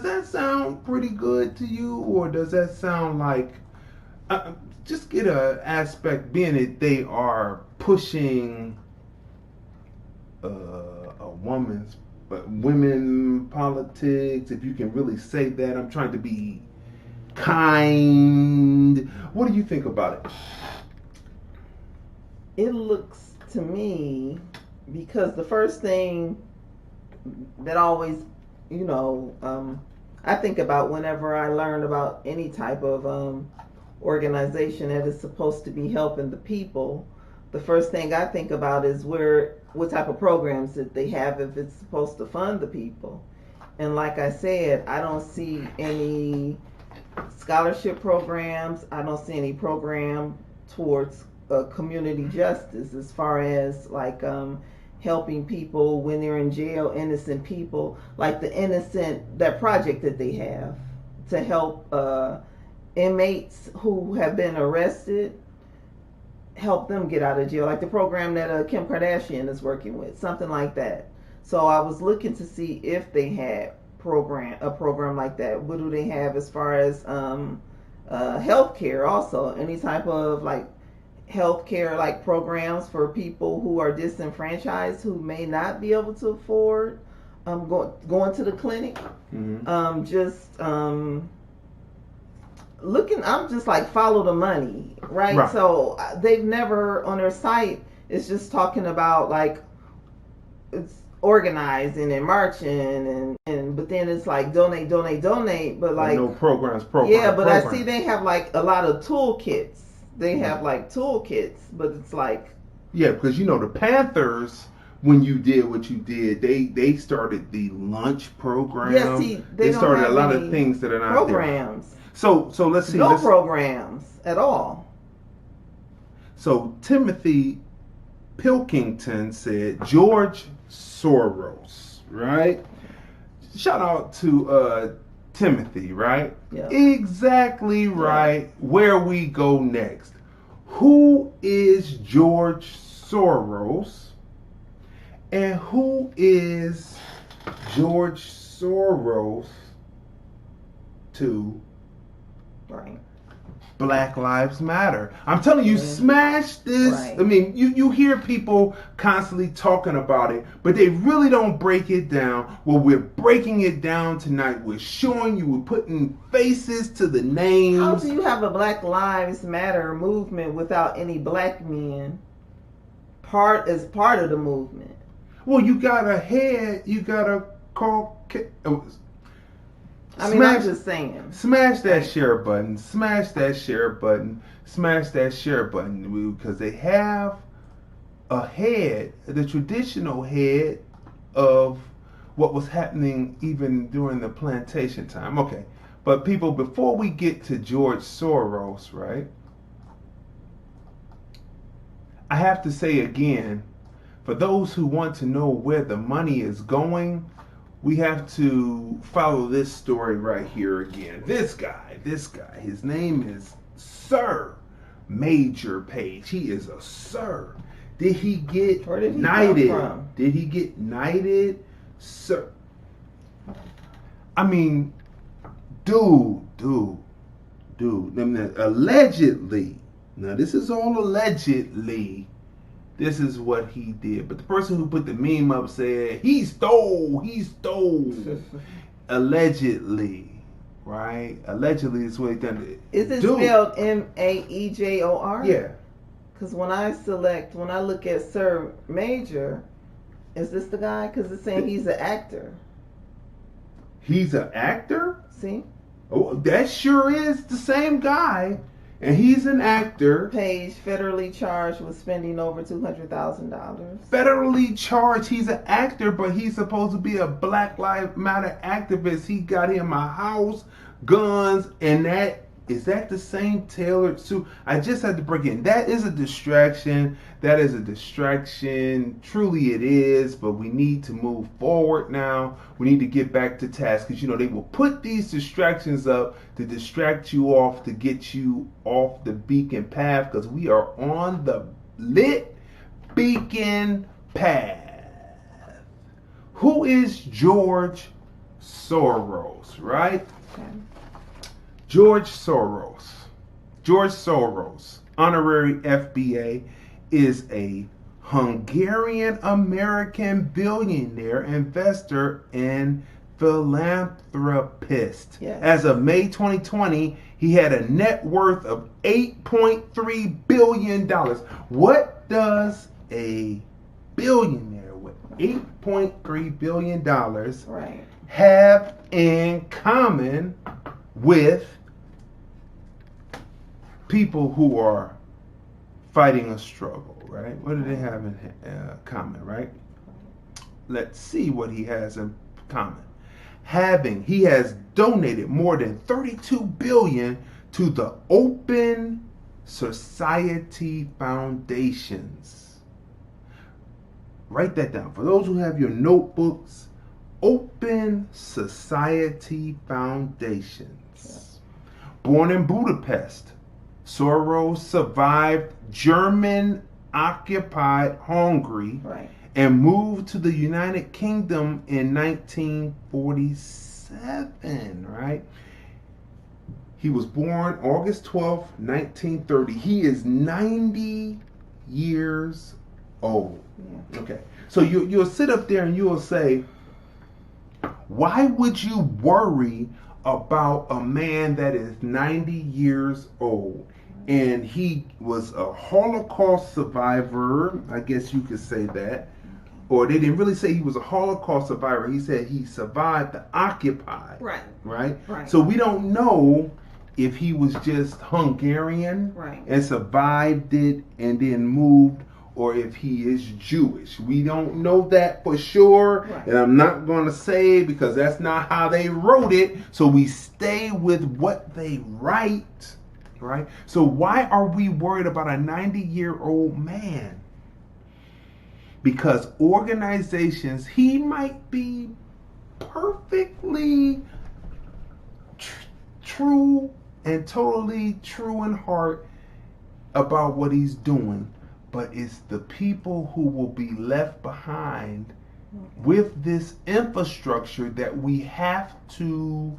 that sound pretty good to you, or does that sound like just get an aspect being that they are pushing women politics, if you can really say that. I'm trying to be kind. What do you think about it? It looks to me, because the first thing that always, I think about whenever I learn about any type of organization that is supposed to be helping the people, the first thing I think about is what type of programs that they have if it's supposed to fund the people. And like I said, I don't see any scholarship programs. I don't see any program towards community justice as far as like helping people when they're in jail, innocent people, like that project that they have to help inmates who have been arrested, help them get out of jail, like the program that Kim Kardashian is working with, something like that. So I was looking to see if they had a program like that. What do they have as far as healthcare? Also, any type of like healthcare like programs for people who are disenfranchised, who may not be able to afford going to the clinic. Looking, I'm just like follow the money, right? So they've never on their site, it's just talking about like it's organizing and marching and but then it's like donate, but like no programs. Yeah, but I see they have like a lot of toolkits. They have like toolkits, but it's like because the Panthers, when you did what you did, they started the lunch program. Yeah, see, they started don't a lot have of things that are not programs. There. So let's see. No programs at all. So Timothy Pilkington said George Soros, right? Shout out to Timothy, right? Yeah. Exactly right. Yeah. Where we go next. Who is George Soros? And who is George Soros to Black Lives Matter? I'm telling you, smash this. I mean, you hear people constantly talking about it, but they really don't break it down. Well, we're breaking it down tonight. We're showing you, we're putting faces to the names. How do you have a Black Lives Matter movement without any black men as part of the movement? Well, you got a head, you got a call. I'm just saying. Smash that share button. Smash that share button. Smash that share button. Because they have a head, the traditional head of what was happening even during the plantation time. Okay. But people, before we get to George Soros, right? I have to say again, for those who want to know where the money is going, we have to follow this story right here again. This guy, his name is Sir Major Page. He is a sir. Did he get knighted? Did he get knighted? Sir. I mean, dude. I mean, allegedly. Now, this is all allegedly. This is what he did. But the person who put the meme up said, he stole. Allegedly. Right? Allegedly is what he done. Is it spelled Major? Yeah. Because when I look at Sir Major, is this the guy? Because it's saying he's an actor. He's an actor? See? Oh, that sure is the same guy. And he's an actor. Page federally charged with spending over $200,000. Federally charged. He's an actor, but he's supposed to be a Black Lives Matter activist. He got him a house, guns, and that. Is that the same tailored suit? I just had to break in. That is a distraction. That is a distraction. Truly it is, but we need to move forward now. We need to get back to task because, they will put these distractions up to distract you off, to get you off the beacon path because we are on the lit beacon path. Who is George Soros, right? Okay. George Soros, honorary FBA, is a Hungarian-American billionaire, investor, and philanthropist. Yes. As of May 2020, he had a net worth of $8.3 billion. What does a billionaire with $8.3 billion have in common with people who are fighting a struggle, right? What do they have in common, right? Let's see what he has in common. He has donated more than $32 billion to the Open Society Foundations. Write that down. For those who have your notebooks, Open Society Foundations. Born in Budapest, Soros survived German-occupied Hungary and moved to the United Kingdom in 1947, right? He was born August 12th, 1930. He is 90 years old. Yeah. Okay. So you'll sit up there and you'll say, why would you worry about a man that is 90 years old? And he was a Holocaust survivor, I guess you could say that. Or they didn't really say he was a Holocaust survivor. He said he survived the occupied. Right? So we don't know if he was just Hungarian and survived it and then moved, or if he is Jewish. We don't know that for sure. And I'm not going to say because that's not how they wrote it. So we stay with what they write. Right? So why are we worried about a 90-year-old man? Because organizations, he might be perfectly true and totally true in heart about what he's doing, but it's the people who will be left behind with this infrastructure that we have to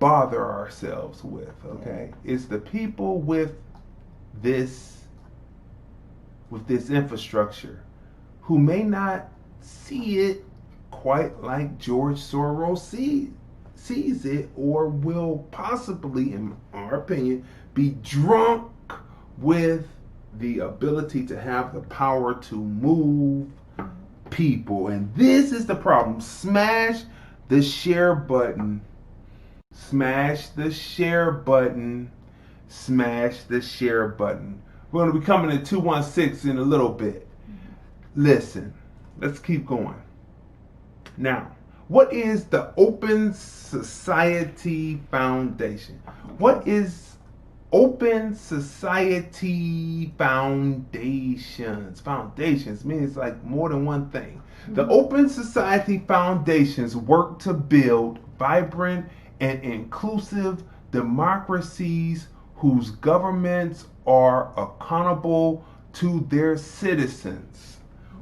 bother ourselves with, okay? It's the people with this infrastructure who may not see it quite like George Soros sees it, or will possibly, in our opinion, be drunk with the ability to have the power to move people. And this is the problem. Smash the share button. Smash the share button. Smash the share button. We're going to be coming to 216 in a little bit. Listen, let's keep going. Now, what is the Open Society Foundation? What is Open Society Foundations? Foundations means like more than one thing. The Open Society Foundations work to build vibrant and inclusive democracies whose governments are accountable to their citizens.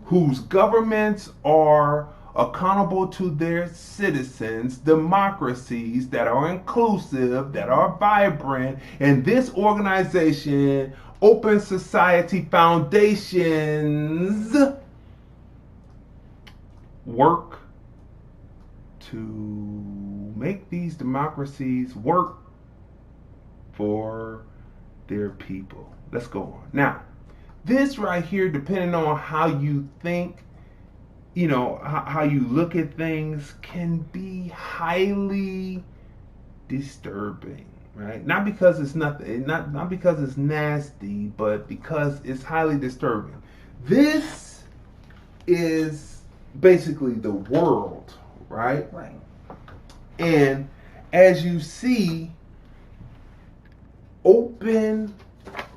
Whose governments are accountable to their citizens, democracies that are inclusive, that are vibrant. And this organization, Open Society Foundations, work to make these democracies work for their people. Let's go on. Now, this right here, depending on how you think, you know, how you look at things, can be highly disturbing. right? Not because it's nothing, not because it's nasty, but because it's highly disturbing. This is basically the world, right? Right. And as you see, open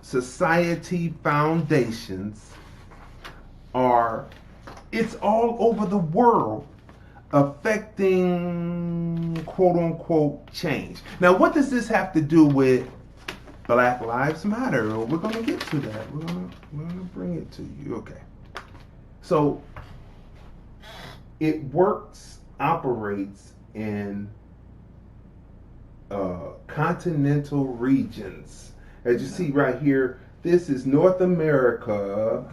society foundations it's all over the world affecting quote unquote change. Now, what does this have to do with Black Lives Matter? We're going to get to that. We're going to bring it to you. Okay. So it operates in continental regions. As you see right here, this is North America,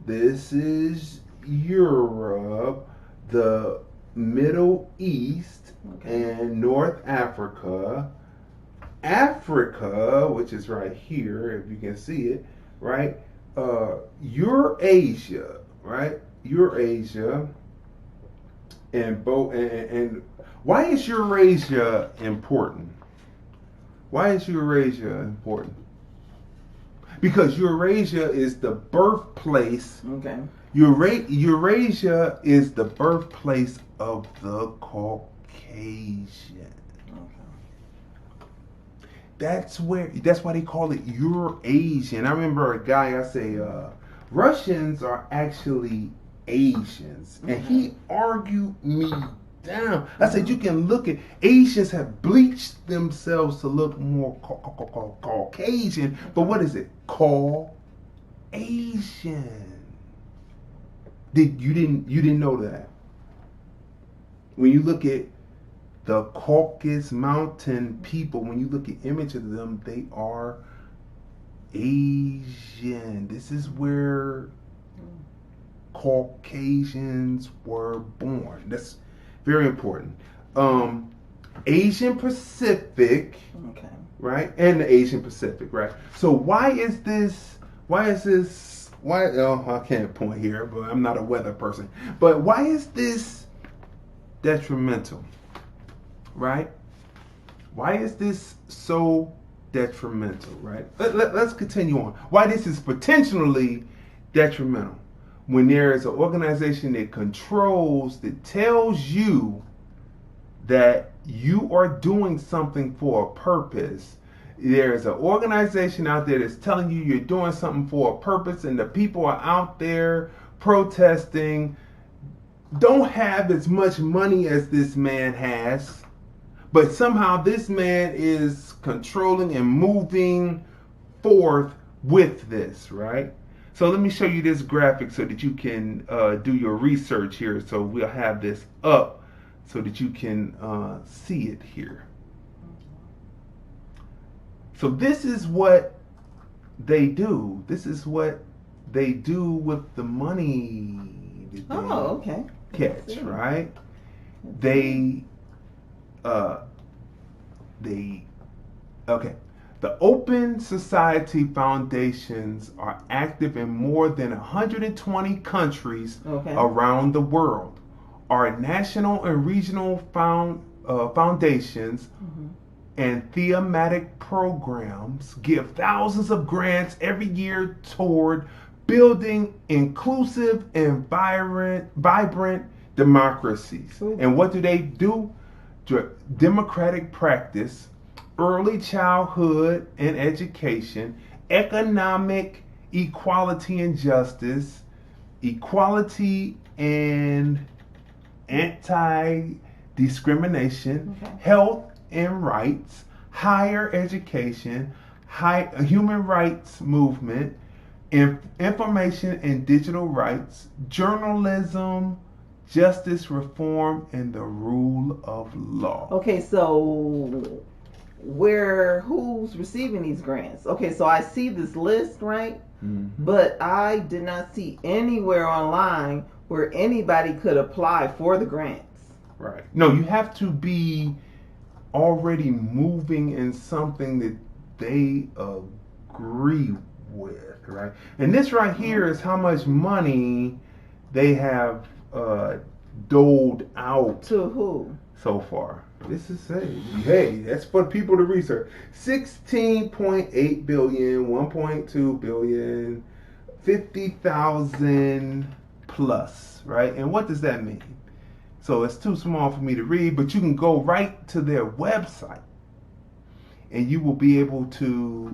this is Europe, the Middle East, and North Africa. Africa, which is right here, if you can see it, right? Eurasia, right? Eurasia, and why is Eurasia important? Why is Eurasia important? Because Eurasia is the birthplace. Okay. Eurasia is the birthplace of the Caucasian. That's why they call it Eurasian. I remember a guy, I say, Russians are actually Asians. And he argued me down. I said, you can look at, Asians have bleached themselves to look more Caucasian. But what is it? Asian. You didn't know that? When you look at the Caucasus Mountain people, when you look at images of them, they are Asian. This is where Caucasians were born. That's very important. Asian Pacific, right? And the Asian Pacific, right? So why I can't point here, but I'm not a weather person. But why is this detrimental? Right? Why is this so detrimental, right? Let's continue on. Why this is potentially detrimental. When there is an organization that tells you that you are doing something for a purpose. There's an organization out there that's telling you you're doing something for a purpose, and the people are out there protesting, don't have as much money as this man has, but somehow this man is controlling and moving forth with this, right? So let me show you this graphic so that you can do your research here. So we'll have this up so that you can see it here. So this is what they do. This is what they do with the money that they catch, right? The Open Society Foundations are active in more than 120 countries around the world. Our national and regional foundations and thematic programs give thousands of grants every year toward building inclusive and vibrant democracies. And what do? Democratic practice, early childhood and education, economic equality and justice, equality and anti-discrimination, health and rights, higher education, human rights movement, information and digital rights, journalism, justice reform, and the rule of law. Okay, so who's receiving these grants? Okay, so I see this list, right? But I did not see anywhere online where anybody could apply for the grants. Right. No, you have to be already moving in something that they agree with, right? And this right here is how much money they have doled out to who so far. This is hey, that's for people to research. 16.8 billion, 1.2 billion, 50,000 plus, right? And what does that mean? So it's too small for me to read, but you can go right to their website and you will be able to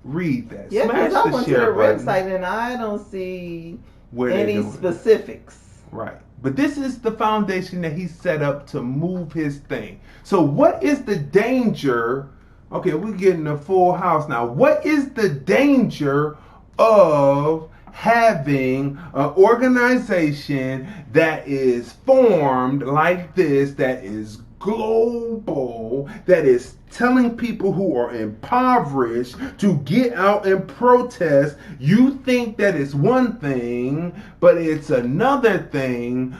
read that. Yeah, Smash because I the went to share their button. website and I don't see Where they're any doing it. specifics. Right. But this is the foundation that he set up to move his thing. So what is the danger? Okay, we're getting a full house now. What is the danger of having an organization that is formed like this, that is global, that is telling people who are impoverished to get out and protest? You think that it's one thing, but it's another thing.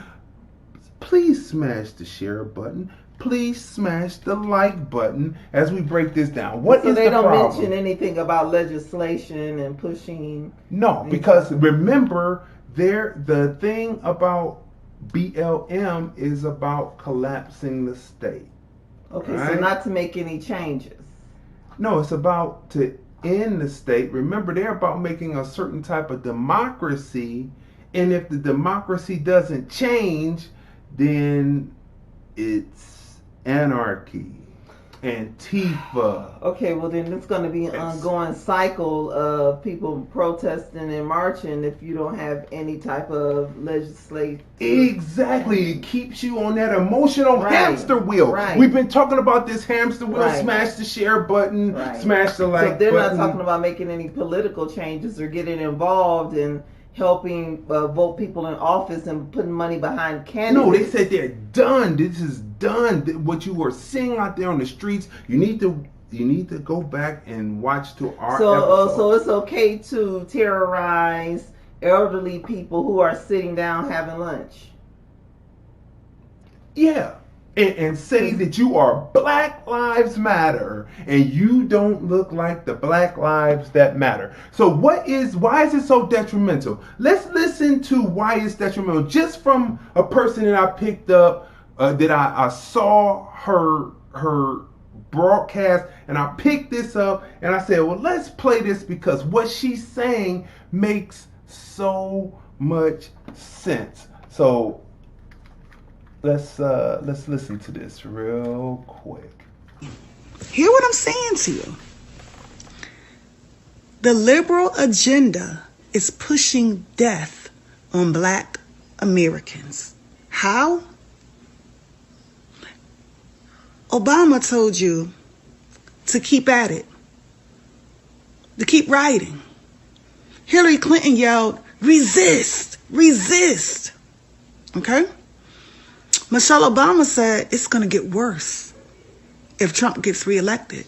Please smash the share button. Please smash the like button as we break this down. What So is they the don't problem? mention anything about legislation and pushing. No, because remember, the thing about BLM is about collapsing the state. Okay, right? so not to make any changes. No, it's about to end the state. Remember, they're about making a certain type of democracy, and if the democracy doesn't change, then it's anarchy, Antifa. Okay, well then it's going to be an ongoing cycle of people protesting and marching if you don't have any type of legislation. Exactly. It keeps you on that emotional hamster wheel. Right. We've been talking about this hamster wheel. Right. Smash the share button, Right. smash the like So they're button. not talking about making any political changes or getting involved in helping vote people in office and putting money behind candidates. No, they said they're done. This is done. What you were seeing out there on the streets, you need to go back and watch to our episode. So it's okay to terrorize elderly people who are sitting down having lunch. Yeah. And say that you are Black Lives Matter and you don't look like the Black Lives that matter. So why is it so detrimental? Let's listen to why it's detrimental just from a person that I picked up, that I saw her broadcast, and I picked this up and I said, well, let's play this because what she's saying makes so much sense. So let's listen to this real quick. Hear what I'm saying to you. The liberal agenda is pushing death on Black Americans. How? Obama told you to keep at it, to keep writing. Hillary Clinton yelled, resist, resist. Okay? Michelle Obama said it's going to get worse if Trump gets reelected.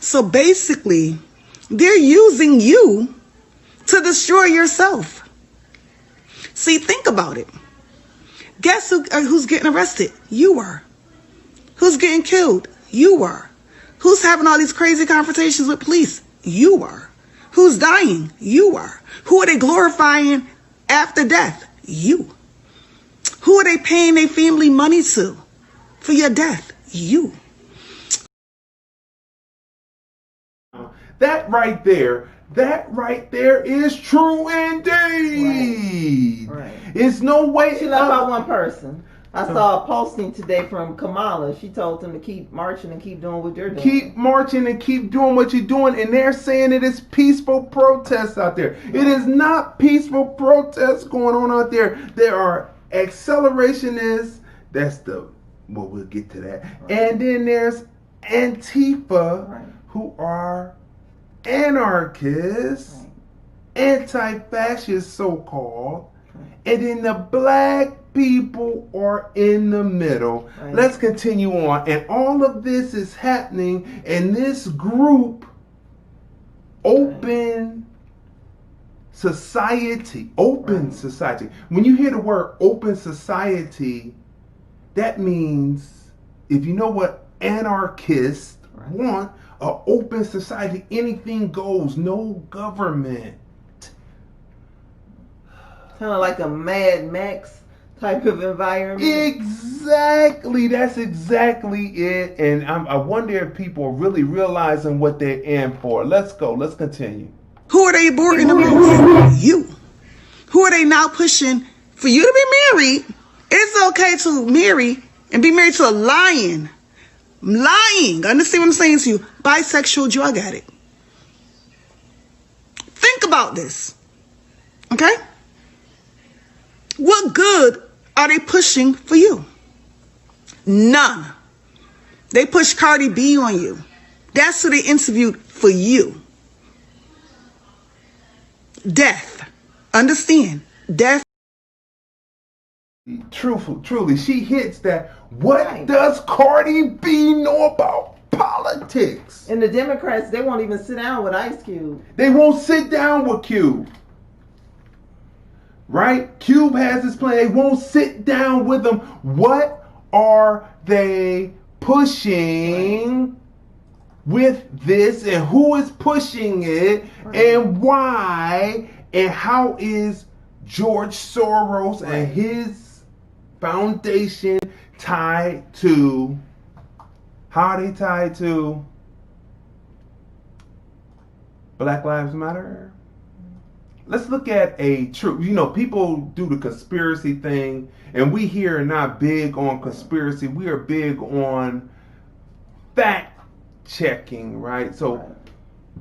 So basically, they're using you to destroy yourself. See, think about it. Guess who's getting arrested? You were. Who's getting killed? You were. Who's having all these crazy confrontations with police? You were. Who's dying? You were. Who are they glorifying after death? You. Who are they paying their family money to for your death? You. That right there is true indeed. Right. It's no way. She left out one person. I saw a posting today from Kamala. She told them to keep marching and keep doing what they're doing. Keep marching and keep doing what you're doing. And they're saying it is peaceful protests out there. It is not peaceful protests going on out there. There are accelerationists. We'll get to that. Right. And then there's Antifa, right, who are anarchists, right, anti-fascists so-called. Right. And then the Black people are in the middle. Right. Let's continue on. And all of this is happening in this group, Open Society. Open Society. When you hear the word Open Society, that means, if you know what anarchists want, an open society, anything goes, no government. Kind of like a Mad Max type of environment. Exactly. That's exactly it. And I wonder if people are really realizing what they're in for. Let's go. Let's continue. Who are they aborting about? You. Who are they now pushing for you to be married? It's okay to marry and be married to a lying. Understand what I'm saying to you? Bisexual drug addict. Think about this. Okay? What good are they pushing for you? None. They push Cardi B on you. That's who they interviewed for you. Death. Understand? Death. Truly, she hits that. What does Cardi B know about politics? And the Democrats, they won't even sit down with Ice Cube. They won't sit down with Cube. Right? Cube has his plan. They won't sit down with them. What are they pushing with this, and who is pushing it, and why, and how is George Soros and his foundation tied to, how are they tied to Black Lives Matter? Let's look at a true, people do the conspiracy thing, and we here are not big on conspiracy. We are big on fact checking, right? So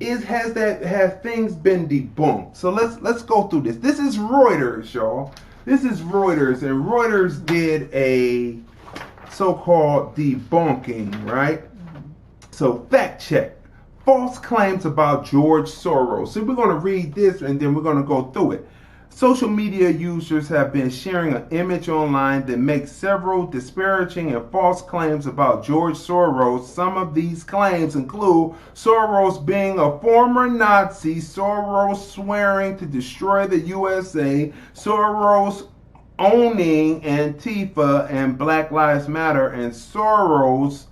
have things been debunked? So let's go through this. This is Reuters, y'all. This is Reuters, and Reuters did a so-called debunking, right? So fact check. False claims about George Soros. So we're going to read this and then we're going to go through it. Social media users have been sharing an image online that makes several disparaging and false claims about George Soros. Some of these claims include Soros being a former Nazi, Soros swearing to destroy the USA, Soros owning Antifa and Black Lives Matter, and Soros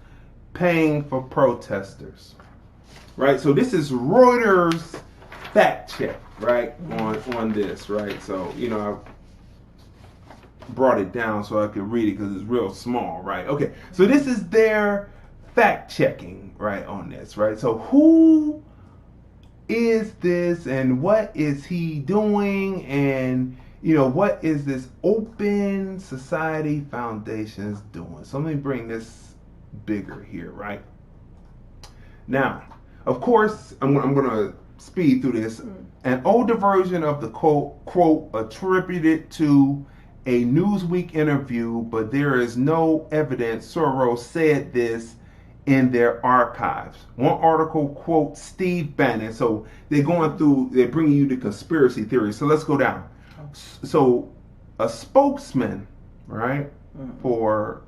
paying for protesters. Right? So this is Reuters fact check, right, on this, right? So, I brought it down so I could read it because it's real small, right? Okay, so this is their fact checking, right, on this, right? So who is this and what is he doing, and, what is this Open Society Foundation's doing? So let me bring this bigger here, right? Now, of course, I'm going to speed through this. An older version of the quote attributed to a Newsweek interview, but there is no evidence Soros said this in their archives. One article quotes Steve Bannon. So they're bringing you the conspiracy theory. So let's go down. So a spokesman, right, for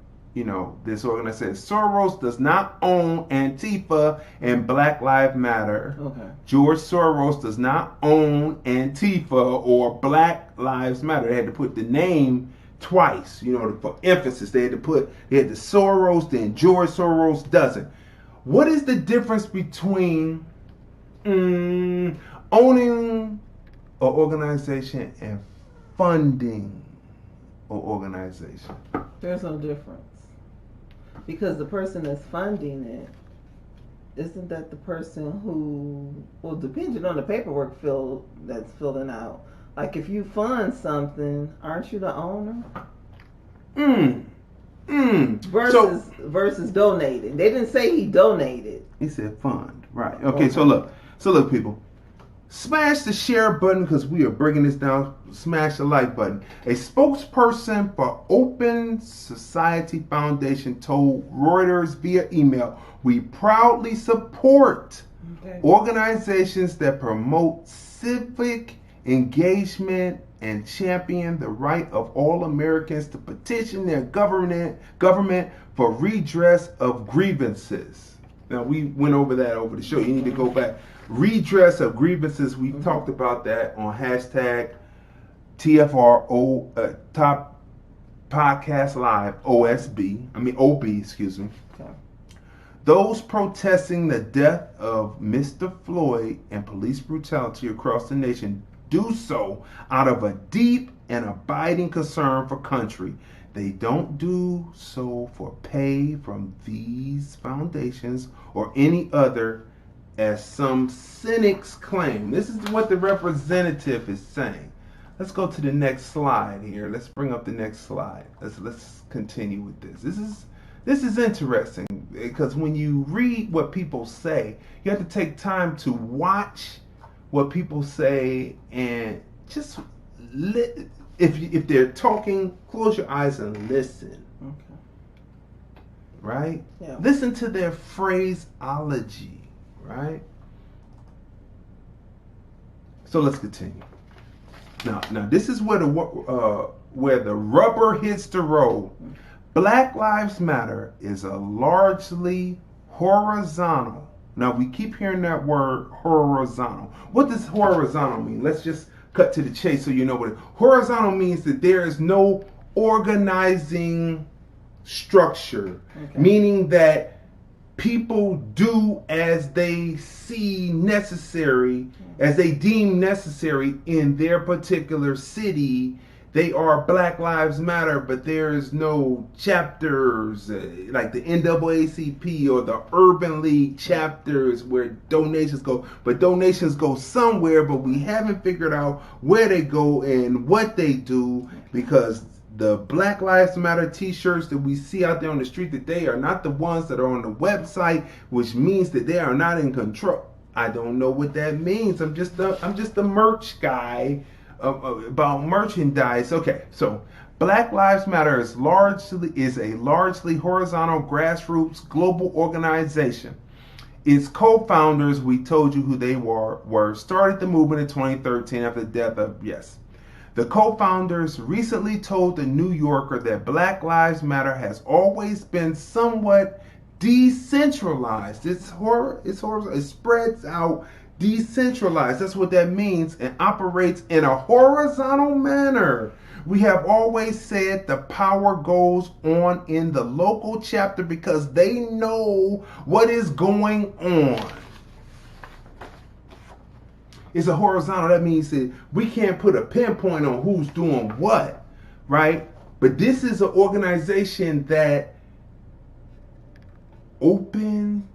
this organization. Soros does not own Antifa and Black Lives Matter. Okay. George Soros does not own Antifa or Black Lives Matter. They had to put the name twice, for emphasis. They had the Soros, then George Soros doesn't. What is the difference between owning an organization and funding an organization? There's no difference. Because the person that's funding it, isn't that the person who, well, depending on the paperwork that's filling out. Like if you fund something, aren't you the owner? Versus donating. They didn't say he donated. He said fund. Right. Okay, so look, people. Smash the share button because we are breaking this down. Smash the like button. A spokesperson for Open Society Foundation told Reuters via email, "We proudly support organizations that promote civic engagement and champion the right of all Americans to petition their government for redress of grievances." Now, we went over that over the show. You need to go back. Redress of grievances. We talked about that on hashtag TFR Top Podcast Live OB, excuse me. Okay. Those protesting the death of Mr. Floyd and police brutality across the nation do so out of a deep and abiding concern for country. They don't do so for pay from these foundations or any other, as some cynics claim. This is what the representative is saying. Let's go to the next slide here. Let's bring up the next slide. Let's continue with this. This is interesting because when you read what people say, you have to take time to watch what people say and just if they're talking, close your eyes and listen. Okay. Right? Yeah. Listen to their phraseology. Right? So let's continue. Now this is where the rubber hits the road. Black Lives Matter is a largely horizontal. Now we keep hearing that word horizontal. What does horizontal mean? Let's just cut to the chase so you know what it. Horizontal means that there is no organizing structure, meaning that people do as they see necessary, as they deem necessary in their particular city. They are Black Lives Matter, but there is no chapters like the NAACP or the Urban League chapters where donations go. But donations go somewhere, but we haven't figured out where they go and what they do, because the Black Lives Matter t-shirts that we see out there on the street today are not the ones that are on the website, which means that they are not in control. I don't know what that means. I'm just a merch guy. About merchandise. Okay, so Black Lives Matter is a largely horizontal grassroots global organization. Its co-founders, we told you who they were started the movement in 2013 after the death of the co-founders recently told the New Yorker that Black Lives Matter has always been somewhat decentralized. It spreads out. Decentralized, that's what that means, and operates in a horizontal manner. We have always said the power goes on in the local chapter because they know what is going on. It's a horizontal. That means that we can't put a pinpoint on who's doing what, right? But this is an organization that Open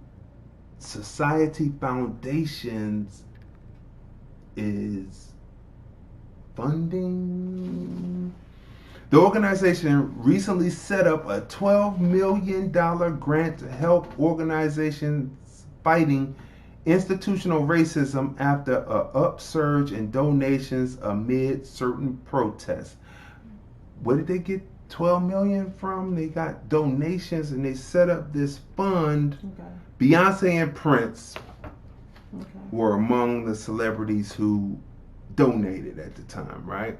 Society Foundations is funding. The organization recently set up a $12 million grant to help organizations fighting institutional racism after an upsurge in donations amid certain protests. Where did they get 12 million from? They got donations and they set up this fund. Beyonce and Prince were among the celebrities who donated at the time, right?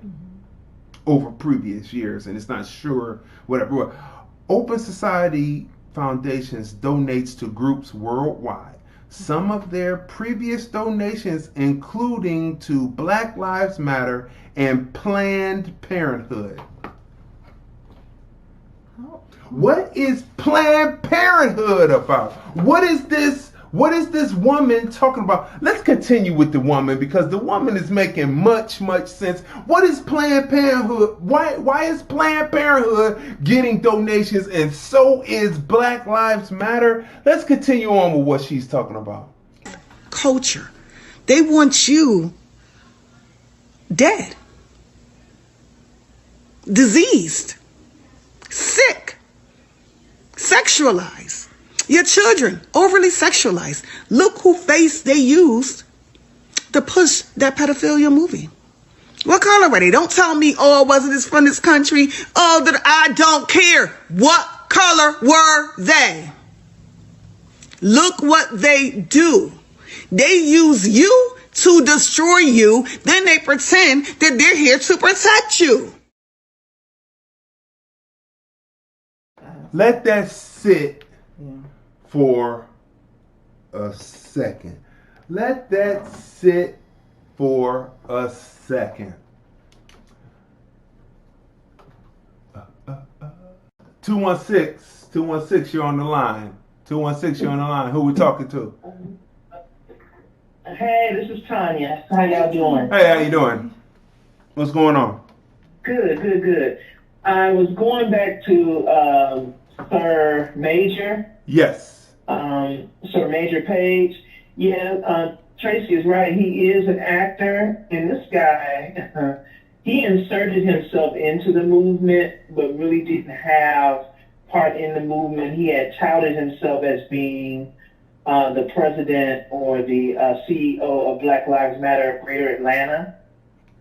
Over previous years, and it's not sure whatever. Open Society Foundations donates to groups worldwide. Some of their previous donations including to Black Lives Matter and Planned Parenthood. What is Planned Parenthood about? What is this woman talking about? Let's continue with the woman because the woman is making much sense. What is Planned Parenthood? Why is Planned Parenthood getting donations and so is Black Lives Matter? Let's continue on with what she's talking about. Culture. They want you dead, diseased, sick, sexualized. Your children overly sexualized. Look who face they used to push that pedophilia movie. What color were they? Don't tell me, oh, wasn't this from this country? Oh, that I don't care. What color were they? Look what they do. They use you to destroy you. Then they pretend that they're here to protect you. Let that sit for a second. Let that sit for a second. 216, you're on the line. 216, you're on the line. Who we talking to? Hey, this is Tanya. How y'all doing? Hey, how you doing? What's going on? Good. I was going back to Sir Major. Yes. Sir Major Page. Yeah, Tracy is right. He is an actor, and this guy, he inserted himself into the movement, but really didn't have part in the movement. He had touted himself as being the president or the CEO of Black Lives Matter of Greater Atlanta.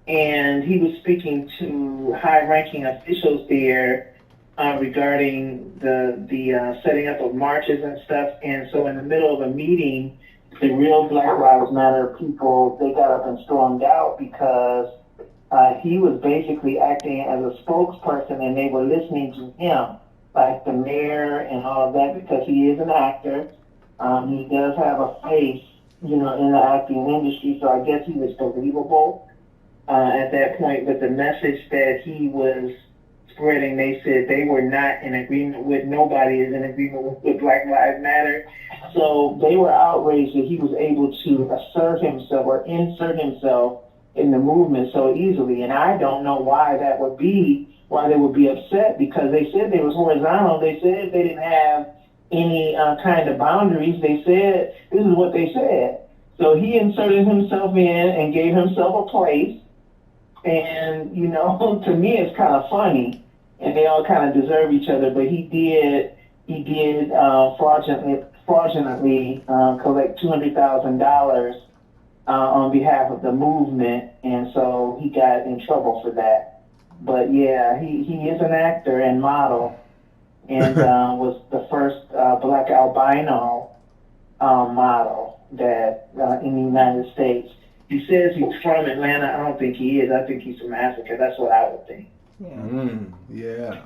And he was speaking to high-ranking officials there regarding the setting up of marches and stuff. And so in the middle of a meeting, the real Black Lives Matter people, they got up and stormed out because he was basically acting as a spokesperson and they were listening to him, like the mayor and all of that, because he is an actor. He does have a face, in the acting industry, so I guess he was believable at that point. But the message that he was spreading, they said they were not in agreement with, nobody is in agreement with Black Lives Matter. So they were outraged that he was able to assert himself or insert himself in the movement so easily. And I don't know why that would be, why they would be upset, because they said they was horizontal. They said they didn't have any kind of boundaries. They said, this is what they said. So he inserted himself in and gave himself a place. And, to me it's kind of funny. And they all kind of deserve each other. But he did fraudulently collect $200,000 on behalf of the movement. And so he got in trouble for that. But yeah, he is an actor and model. And was the first black albino model that in the United States. He says he's from Atlanta. I don't think he is. I think he's from Africa. That's what I would think. Yeah.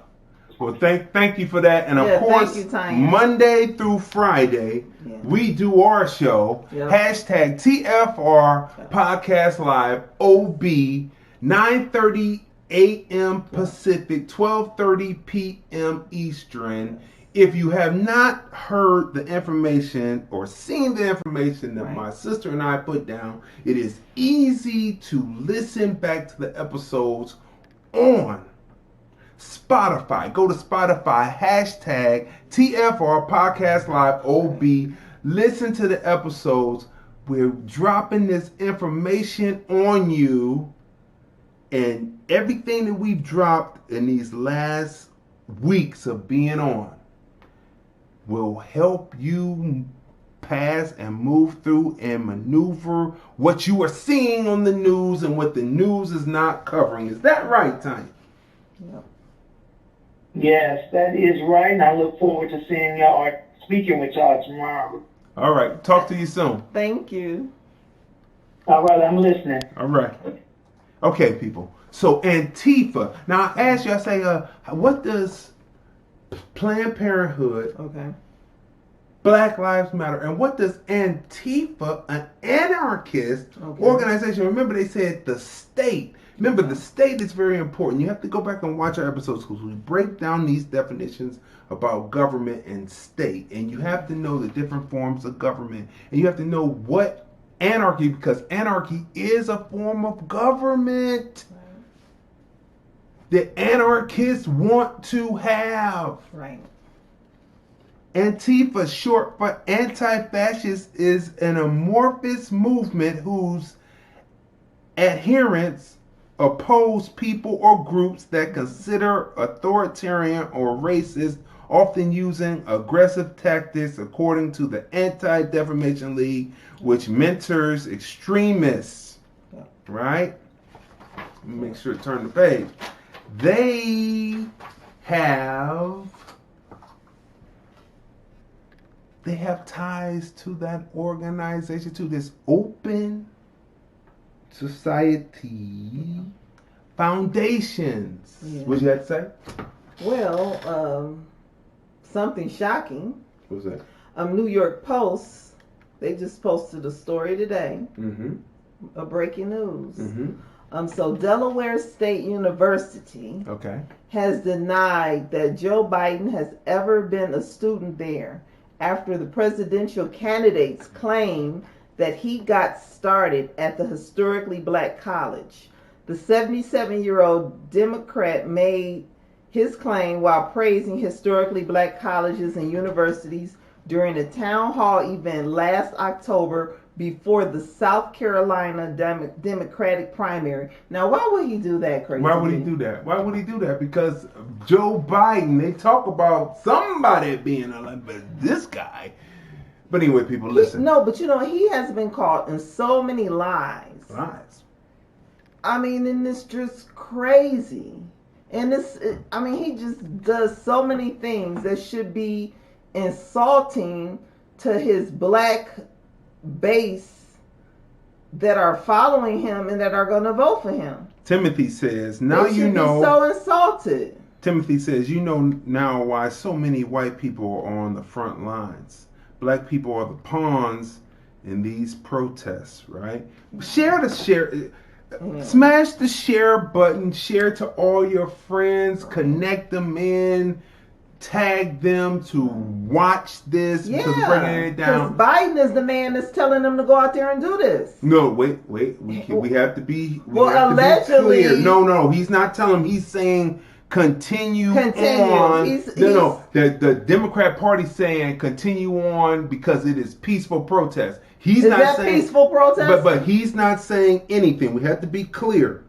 Well, thank you for that. And of course, thank you, Tanya. Monday through Friday, we do our show. Hashtag TFR Podcast Live OB 9:30 a.m. Pacific, 12:30 p.m. Eastern. If you have not heard the information or seen the information that my sister and I put down, it is easy to listen back to the episodes on Spotify. Go to Spotify, hashtag TFR Podcast Live OB. Listen to the episodes. We're dropping this information on you. And everything that we've dropped in these last weeks of being on will help you pass and move through and maneuver what you are seeing on the news and what the news is not covering. Is that right, Tanya? Yes, that is right. And I look forward to seeing y'all or speaking with y'all tomorrow. All right. Talk to you soon. Thank you. All right, I'm listening. All right. Okay, people. So Antifa. Now I ask you, I say, what does Planned Parenthood, Black Lives Matter, and what does Antifa, an anarchist organization? Remember, they said the state. Remember, the state is very important. You have to go back and watch our episodes because we break down these definitions about government and state, and you have to know the different forms of government, and you have to know what anarchy, because anarchy is a form of government that anarchists want to have. Right. Antifa, short for anti-fascist, is an amorphous movement whose adherents oppose people or groups that consider authoritarian or racist, often using aggressive tactics, according to the Anti-Defamation League, which mentors extremists. Right? Make sure to turn the page. They have ties to that organization, to this open society foundations. What you had to say? Well, something shocking. What's that? New York Post, they just posted a story today. A breaking news. So Delaware State University has denied that Joe Biden has ever been a student there after the presidential candidates claim that he got started at the historically black college. The 77-year-old Democrat made his claim while praising historically black colleges and universities during a town hall event last October before the South Carolina Democratic primary. Now, why would he do that, Crazy? Why would he do that? Why would he do that? Because Joe Biden, they talk about somebody being elected, but this guy. But anyway, people, listen. But he has been caught in so many lies. I mean, and it's just crazy. And he just does so many things that should be insulting to his black base that are following him and that are going to vote for him. Timothy says, now they should be so insulted. Timothy says, you know now why so many white people are on the front lines. Black people are the pawns in these protests, right? Smash the share button, share to all your friends, connect them in, tag them to watch this because we're bringing it down. Because Biden is the man that's telling them to go out there and do this. No, wait. We have to be. Allegedly. Be clear. No, he's not telling them. He's saying continue on. The Democrat Party saying continue on because it is peaceful protest. He's is not that saying peaceful protest? But he's not saying anything. We have to be clear.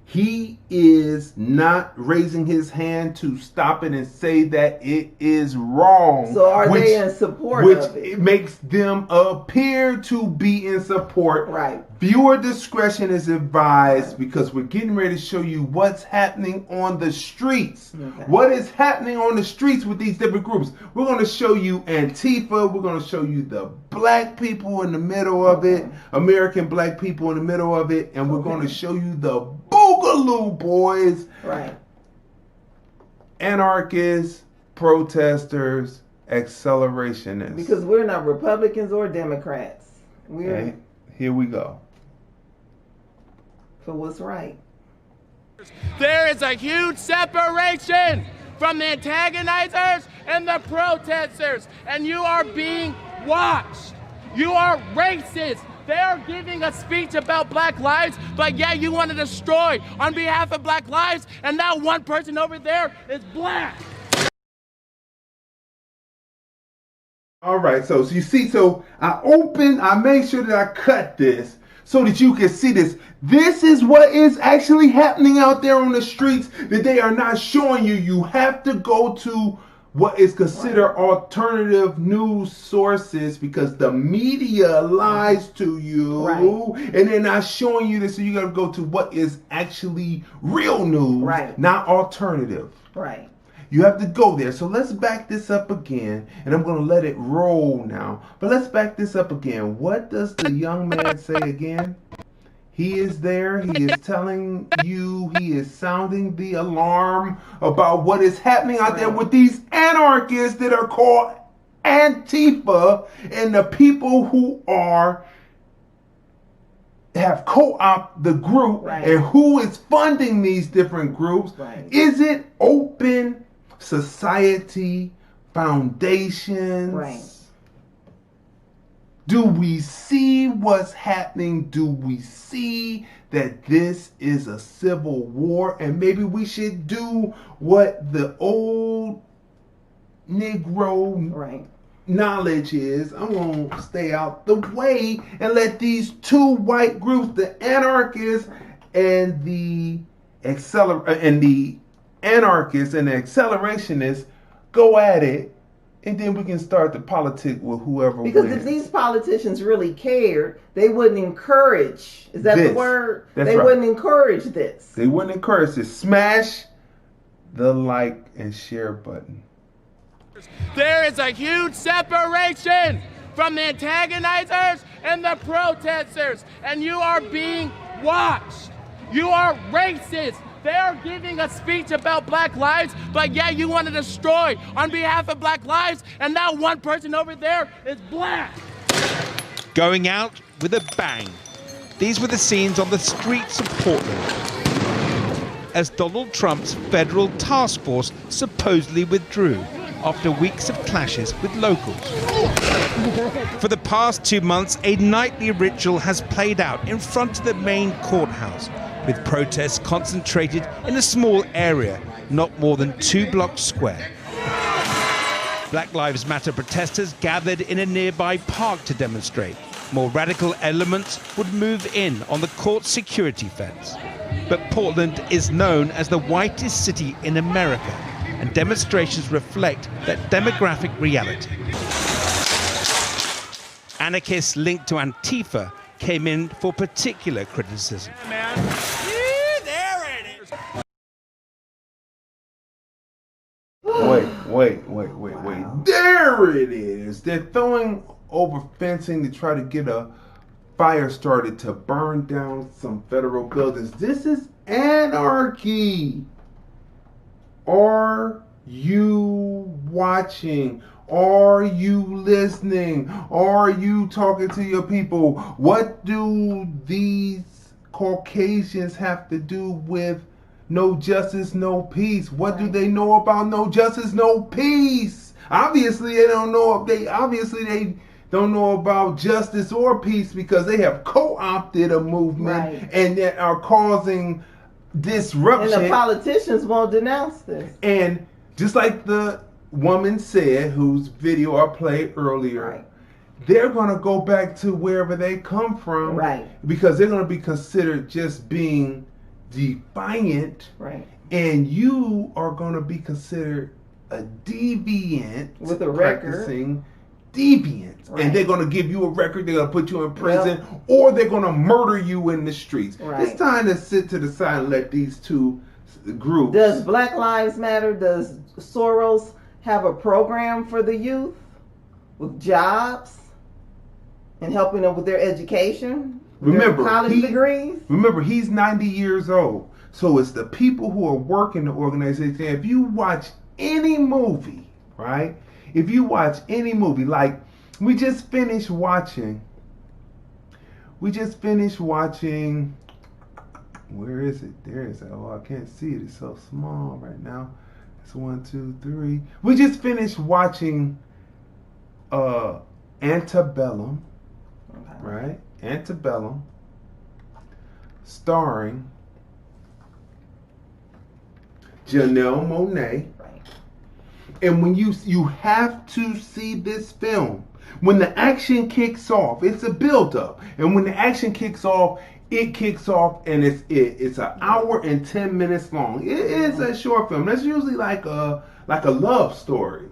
He is not raising his hand to stop it and say that it is wrong. So are they in support of it? Which makes them appear to be in support. Right. Viewer discretion is advised because we're getting ready to show you what's happening on the streets. Okay. What is happening on the streets with these different groups. We're going to show you Antifa. We're going to show you the black people in the middle of it. American black people in the middle of it. And we're going to show you the Boogaloo boys. Right. Anarchists, protesters, accelerationists. Because we're not Republicans or Democrats. We're here we go. For what's right. There is a huge separation from the antagonizers and the protesters, and you are being watched. You are racist. They are giving a speech about black lives, but yet you want to destroy on behalf of black lives, and that one person over there is black. All right, so you see, I made sure that I cut this so that you can see this. This is what is actually happening out there on the streets that they are not showing you. You have to go to what is considered alternative news sources because the media lies to you and they're not showing you this. So you got to go to what is actually real news, not alternative. Right. You have to go there. So let's back this up again. And I'm going to let it roll now. But let's back this up again. What does the young man say again? He is there. He is telling you. He is sounding the alarm about what is happening out there with these anarchists that are called Antifa and the people who have co-opted the group and who is funding these different groups. Is it Open Society Foundations? Do we see what's happening? Do we see that this is a civil war? And maybe we should do what the old Negro knowledge is. I'm going to stay out the way and let these two white groups, the anarchists and the anarchists and the accelerationists, go at it. And then we can start the politics with whoever Because wins. if these politicians really cared, they wouldn't encourage. Is that the word? They wouldn't encourage this. They wouldn't encourage this. Smash the like and share button. There is a huge separation from the antagonizers and the protesters, and you are being watched. You are racist. They are giving a speech about black lives, but yet you want to destroy on behalf of black lives, and that one person over there is black. Going out with a bang. These were the scenes on the streets of Portland as Donald Trump's federal task force supposedly withdrew. after weeks of clashes with locals. For the past 2 months, a nightly ritual has played out in front of the main courthouse, with protests concentrated in a small area, not more than 2 blocks square. Black Lives Matter protesters gathered in a nearby park to demonstrate. More radical elements would move in on the court security fence. But Portland is known as the whitest city in America, and demonstrations reflect that demographic reality. Anarchists linked to Antifa came in for particular criticism. Wait. There it is. They're throwing over fencing to try to get a fire started to burn down some federal buildings. This is anarchy. Are you watching? Are you listening? Are you talking to your people? What do these Caucasians have to do with no justice, no peace? What do they know about no justice, no peace? Obviously, they don't know. They don't know about justice or peace because they have co-opted a movement and that are causing disruption. And the politicians won't denounce this. And just like the woman said, whose video I played earlier, they're going to go back to wherever they come from, because they're going to be considered just being defiant, and you are going to be considered a deviant with a practicing deviant, and they're going to give you a record. They're going to put you in prison, or they're going to murder you in the streets. It's time to sit to the side and let these two groups. Does Black Lives Matter? Does Soros have a program for the youth with jobs and helping them with their education? Remember, college degrees? Remember, he's 90 years old. So it's the people who are working the organization. If you watch any movie, right? If you watch any movie, like we just finished watching, where is it? There it is. Oh, I can't see it. It's so small right now. It's 1, 2, 3. We just finished watching Antebellum, right? Antebellum, starring Janelle Monet. And when you have to see this film, when the action kicks off, it's a build-up. And when the action kicks off, it kicks off, and it's an hour and 10 minutes long. It is a short film. That's usually like a love story,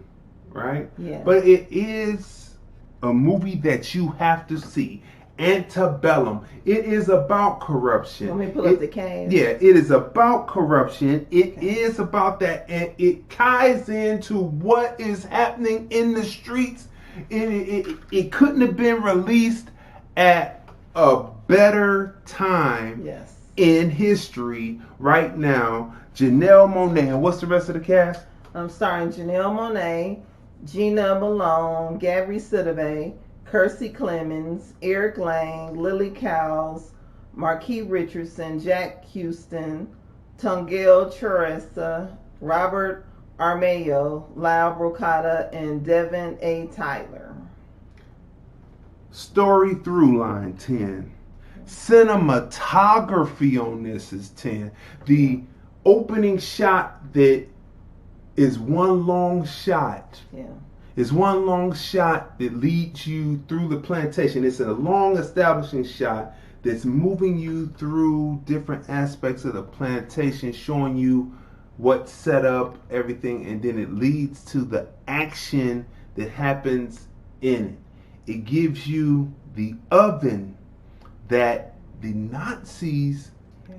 right? Yeah. But it is a movie that you have to see. Antebellum. It is about corruption. Let me pull up the case. Yeah, it is about corruption. It is about that, and it ties into what is happening in the streets. It couldn't have been released at a better time in history right now. Janelle Monet. And what's the rest of the cast? I'm starring Janelle Monet, Gina Malone, Gabby Sidibe, Kersey Clemens, Eric Lang, Lily Cowles, Marquis Richardson, Jack Houston, Tungel Charessa, Robert Armayo, Lau Brocata, and Devin A. Tyler. Story through line 10. Cinematography on this is 10. The opening shot that is one long shot. It's one long shot that leads you through the plantation. It's a long establishing shot that's moving you through different aspects of the plantation, showing you what's set up, everything, and then it leads to the action that happens in it. It gives you the oven that the Nazis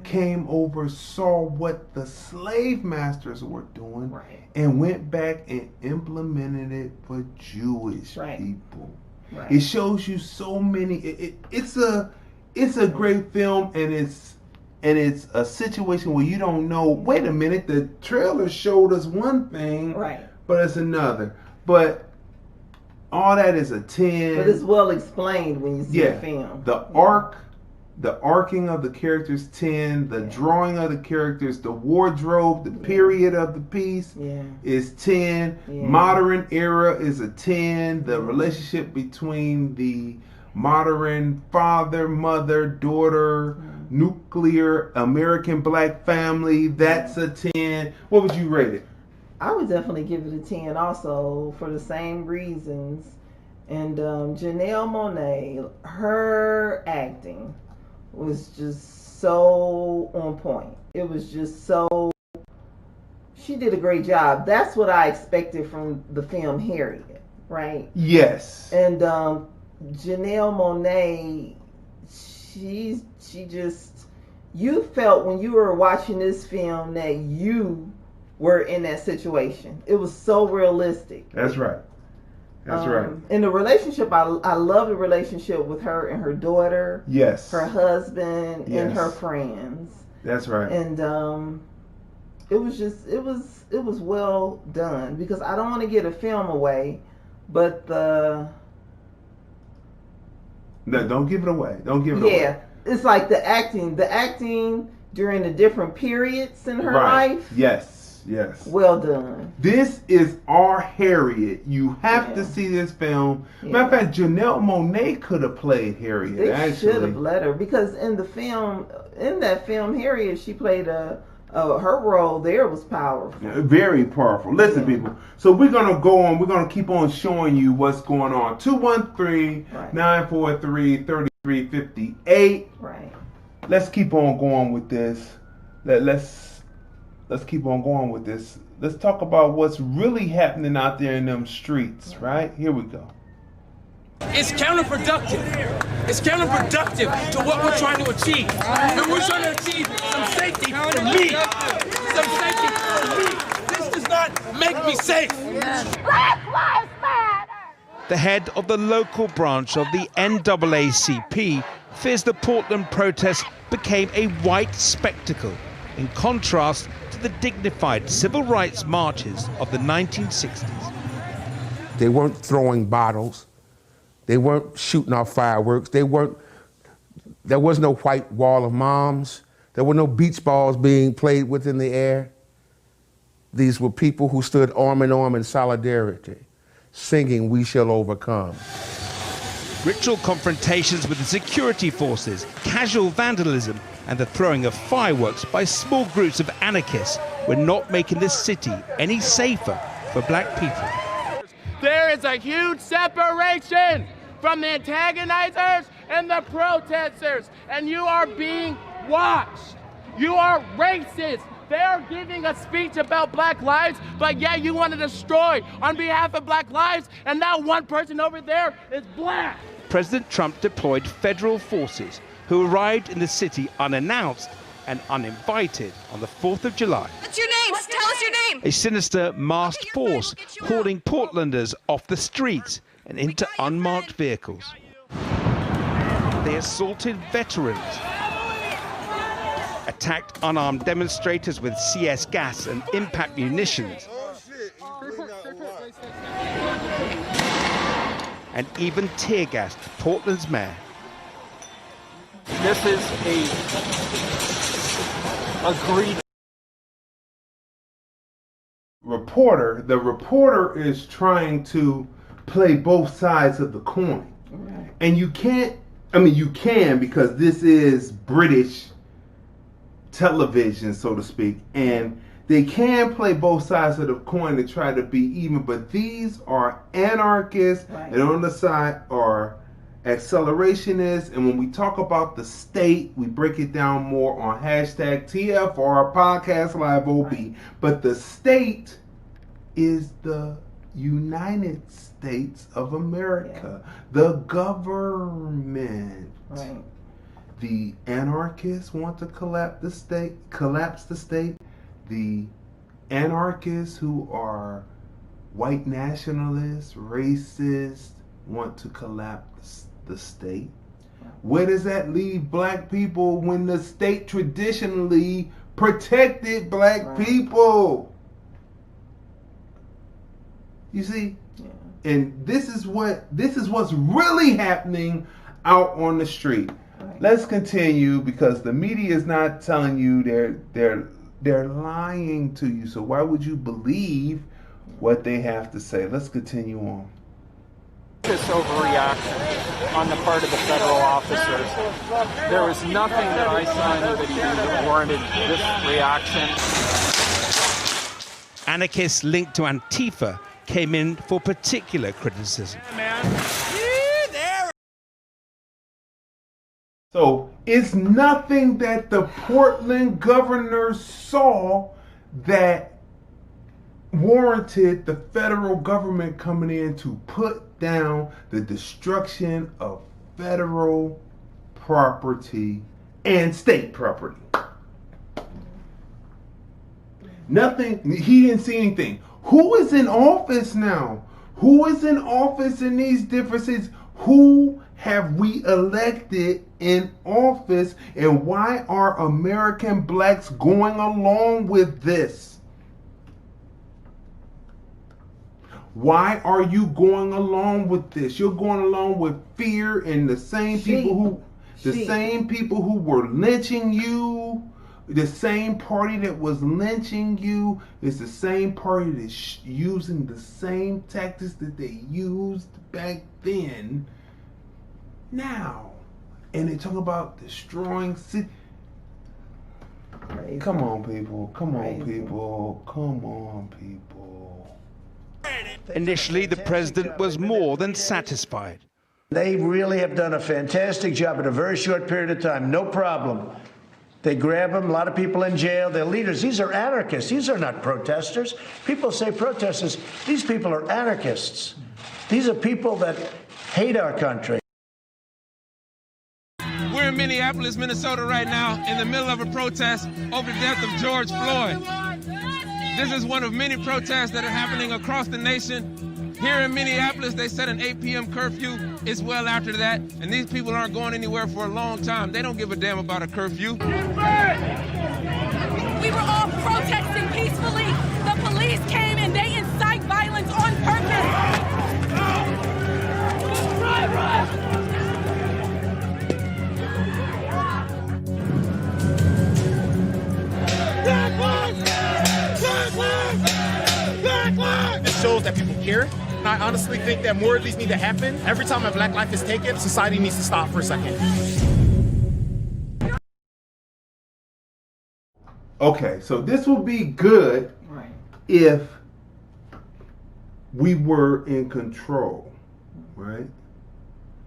came over, saw what the slave masters were doing, and went back and implemented it for Jewish people. It shows you so many. It's a great film, and it's a situation where you don't know. Wait a minute, the trailer showed us one thing, but it's another. But all that is a 10. But it's well explained when you see the film. The arc the arcing of the characters 10, the drawing of the characters, the wardrobe, the period of the piece is 10. Modern era is a 10. The relationship between the modern father, mother, daughter, nuclear American black family, that's a 10. What would you rate it? I would definitely give it a 10 also for the same reasons. And Janelle Monet, her acting was just so on point. It was just so, she did a great job. That's what I expected from the film Harriet, right? Yes. And Janelle Monet, she just, you felt when you were watching this film that you were in that situation. It was so realistic. That's right. That's right. In the relationship, I love the relationship with her and her daughter. Yes. Her husband and her friends. That's right. And it was well done, because I don't want to get a film away, but No, don't give it away. Don't give it away. Yeah, it's like the acting during the different periods in her life. Yes. Well done. This is our Harriet. You have to see this film. Matter of fact, Janelle Monet could have played Harriet. They should have let her, because in that film Harriet, she played her role there was powerful. Very powerful. Listen, people. So we're gonna go on. We're gonna keep on showing you what's going on. 213-943-3358. Right. Let's keep on going with this. Let's keep on going with this. Let's talk about what's really happening out there in them streets, right? Here we go. It's counterproductive. It's counterproductive to what we're trying to achieve. And we're trying to achieve some safety for me. Some safety for me. This does not make me safe. Black Lives Matter! The head of the local branch of the NAACP fears the Portland protests became a white spectacle, in contrast to the dignified civil rights marches of the 1960s. They weren't throwing bottles. They weren't shooting off fireworks. There was no white wall of moms. There were no beach balls being played with in the air. These were people who stood arm in arm in solidarity, singing "We Shall Overcome." Ritual confrontations with the security forces, casual vandalism, and the throwing of fireworks by small groups of anarchists were not making this city any safer for black people. There is a huge separation from the antagonizers and the protesters, and you are being watched. You are racist. They are giving a speech about black lives, but yet you want to destroy on behalf of black lives, and now one person over there is black. President Trump deployed federal forces who arrived in the city unannounced and uninvited on the 4th of July. What's your name? Tell us your name. A sinister masked force hauling Portlanders off the streets and into unmarked vehicles. They assaulted veterans, attacked unarmed demonstrators with CS gas and impact munitions, and even tear gassed Portland's mayor. This is a agreed. The reporter is trying to play both sides of the coin. Right. And you can't, you can, because this is British television, so to speak, and they can play both sides of the coin to try to be even, but these are anarchists, and on the side are accelerationists, and when we talk about the state, we break it down more on hashtag TFR Podcast Live OB, but the state is the United States of America, the government. Right. The anarchists want to collapse the state. The anarchists who are white nationalists, racist, want to collapse the state. Where does that leave black people when the state traditionally protected black people? You see? And this is what's really happening out on the street. let's continue because the media is not telling you, they're lying to you. So why would you believe what they have to say? Let's continue on. This overreaction on the part of the federal officers. There was nothing that I saw anybody do that warranted this reaction. Anarchists linked to Antifa came in for particular criticism. So it's nothing that the Portland governor saw that warranted the federal government coming in to put down the destruction of federal property and state property. Nothing, he didn't see anything. Who is in office now? Who is in office in these differences? Who have we elected in office, and why are American blacks going along with this? Why are you going along with this? You're going along with fear, and the same people who were lynching you, the same party that was lynching you is the same party that's using the same tactics that they used back then now. And they talk about destroying cities. Come on, people. Come on, people. Come on, people. Initially, the president was more than satisfied. They really have done a fantastic job in a very short period of time. No problem. They grab them, a lot of people in jail. They're leaders. These are anarchists. These are not protesters. People say protesters. These people are anarchists. These are people that hate our country. We're in Minneapolis, Minnesota right now in the middle of a protest over the death of George Floyd. This is one of many protests that are happening across the nation. Here in Minneapolis, they set an 8 p.m. curfew. It's well after that, and these people aren't going anywhere for a long time. They don't give a damn about a curfew. We were all protesting peacefully. The police came and they incite violence on purpose. It shows that people care. I honestly think that more of these need to happen. Every time a black life is taken, society needs to stop for a second. Okay, so this would be good if we were in control, right?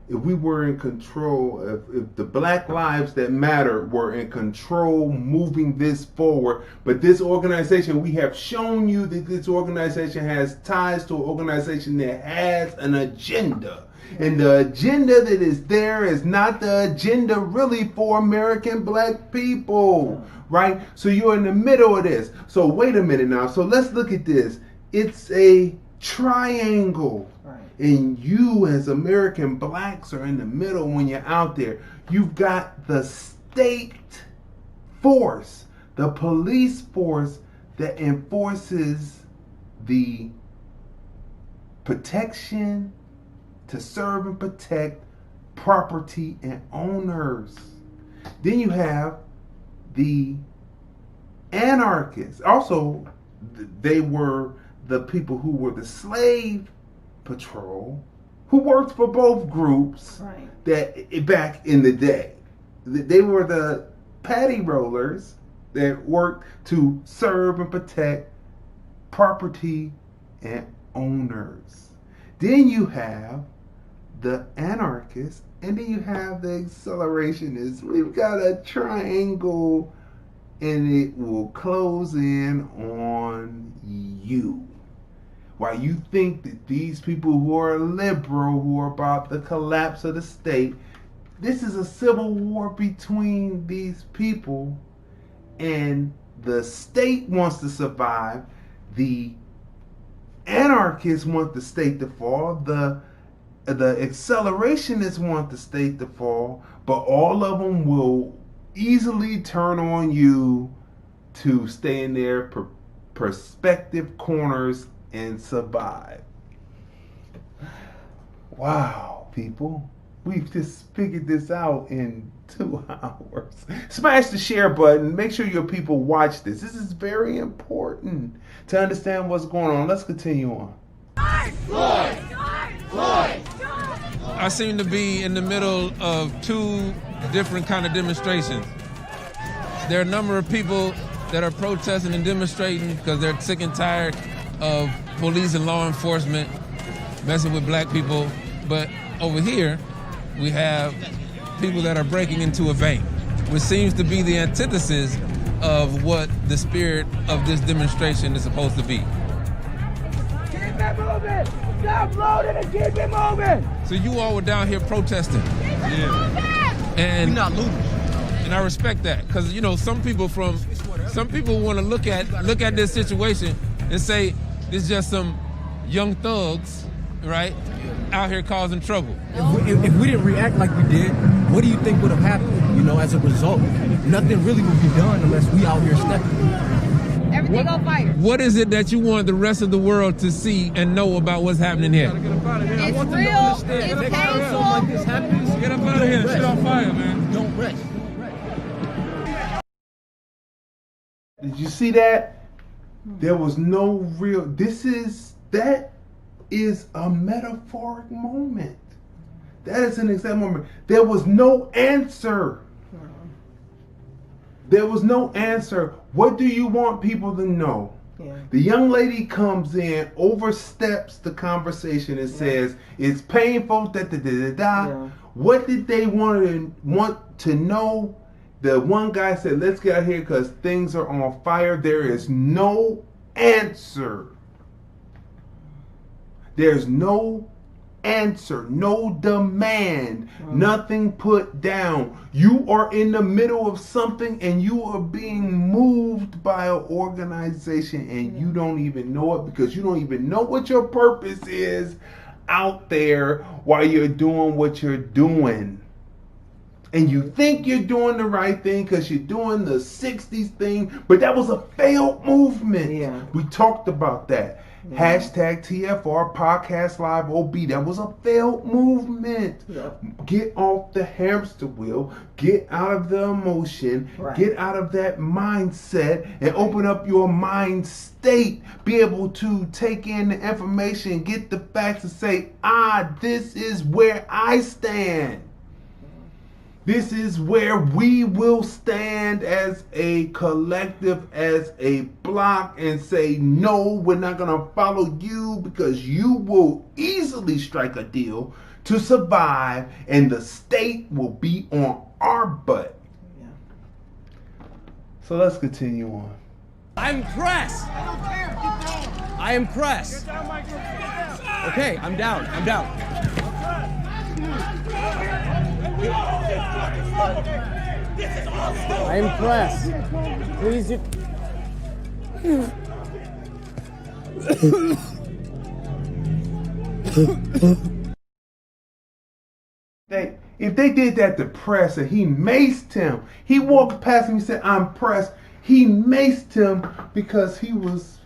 If we were in control, if the Black Lives That Matter were in control moving this forward, but this organization, we have shown you that this organization has ties to an organization that has an agenda. And the agenda that is there is not the agenda really for American black people, right? So you're in the middle of this. So wait a minute now. So let's look at this. It's a triangle. And you as American blacks are in the middle when you're out there. You've got the state force, the police force that enforces the protection to serve and protect property and owners. Then you have the anarchists. Also, they were the people who were the slave patrol, who worked for both groups that back in the day. They were the patty rollers that worked to serve and protect property and owners. Then you have the anarchists, and then you have the accelerationists. We've got a triangle, and it will close in on you. While you think that these people who are liberal, who are about the collapse of the state, this is a civil war between these people, and the state wants to survive. The anarchists want the state to fall. The accelerationists want the state to fall, but all of them will easily turn on you to stay in their perspective corners and survive. Wow, people. We've just figured this out in 2 hours. Smash the share button. Make sure your people watch this. This is very important to understand what's going on. Let's continue on. I seem to be in the middle of 2 different kind of demonstrations. There are a number of people that are protesting and demonstrating because they're sick and tired of police and law enforcement messing with black people. But over here, we have people that are breaking into a bank, which seems to be the antithesis of what the spirit of this demonstration is supposed to be. Keep it moving! Stop loading and keep it moving! So you all were down here protesting. And We're not losing. And I respect that, because you know some people want to look at this situation and say it's just some young thugs, right, out here causing trouble. If we didn't react like we did, what do you think would have happened? You know, as a result, nothing really would be done unless we out here stepping. Everything on fire. What is it that you want the rest of the world to see and know about what's happening here? It's real. It's painful. Like this happens, get up out of here. Shit on fire, man. Don't rest. Did you see that? There was no real. That is a metaphoric moment. That is an exact moment. There was no answer. There was no answer. What do you want people to know? Yeah. The young lady comes in, oversteps the conversation and says, it's painful, da-da-da-da-da. Yeah. What did they want to know? The one guy said, let's get out here because things are on fire. There is no answer. There's no answer, no demand, nothing put down. You are in the middle of something and you are being moved by an organization and you don't even know it because you don't even know what your purpose is out there while you're doing what you're doing. And you think you're doing the right thing because you're doing the 60s thing, but that was a failed movement. Yeah. We talked about that. Yeah. Hashtag TFR Podcast Live OB. That was a failed movement. Yeah. Get off the hamster wheel. Get out of the emotion. Right. Get out of that mindset and open up your mind state. Be able to take in the information, get the facts and say, this is where I stand. This is where we will stand as a collective, as a block, and say, no, we're not going to follow you because you will easily strike a deal to survive and the state will be on our butt. Yeah. So let's continue on. I'm pressed. I am pressed. Okay, I'm down. I'm down. I am pressed. Please. If they did that to Press and he maced him, he walked past him and said, I'm Press. He maced him because he was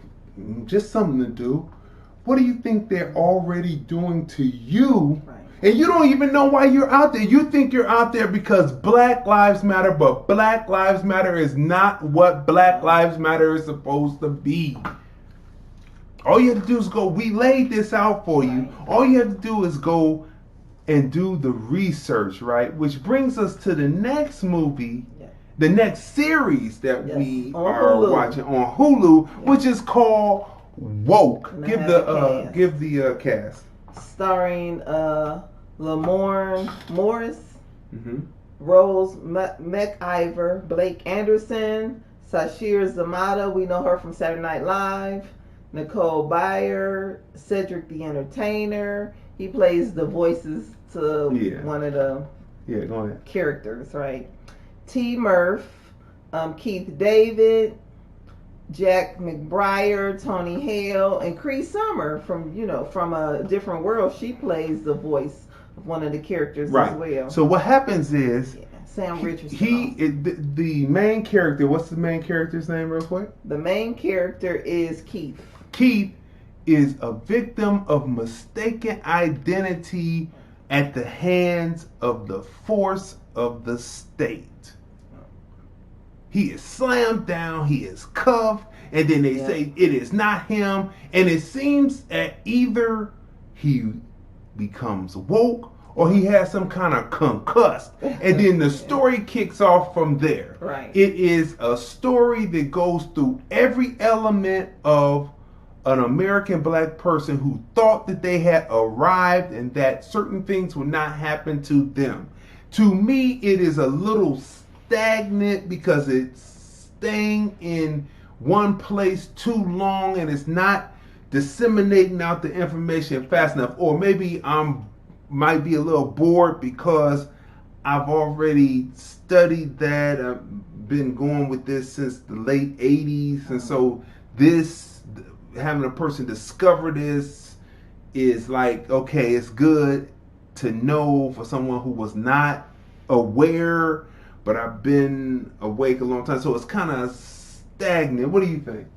just something to do. What do you think they're already doing to you? Right. And you don't even know why you're out there. You think you're out there because Black Lives Matter, but Black Lives Matter is not what Black Lives Matter is supposed to be. All you have to do is go, we laid this out for you. All you have to do is go and do the research, right? Which brings us to the next movie, the next series that we are watching on Hulu, which is called Woke. Give the cast. Starring Lamorne Morris, Rose McIver, Blake Anderson, Sashir Zamata, we know her from Saturday Night Live, Nicole Byer, Cedric the Entertainer. He plays the voices to one of the characters, right? T. Murph, Keith David, Jack McBriar, Tony Hale, and Cree Summer from A Different World. She plays the voice of one of the characters as well. So what happens is Sam Richardson. The main character. What's the main character's name, real quick? The main character is Keith. Keith is a victim of mistaken identity at the hands of the force of the state. He is slammed down, he is cuffed, and then they say it is not him, and it seems that either he becomes woke or he has some kind of concussed, and then the story kicks off from there. Right. It is a story that goes through every element of an American black person who thought that they had arrived and that certain things would not happen to them. To me, it is a little stagnant because it's staying in one place too long and it's not disseminating out the information fast enough. Or maybe might be a little bored because I've already studied that. I've been going with this since the late 80s, and so this, having a person discover this is like, okay, it's good to know for someone who was not aware, but I've been awake a long time, so it's kind of stagnant. What do you think?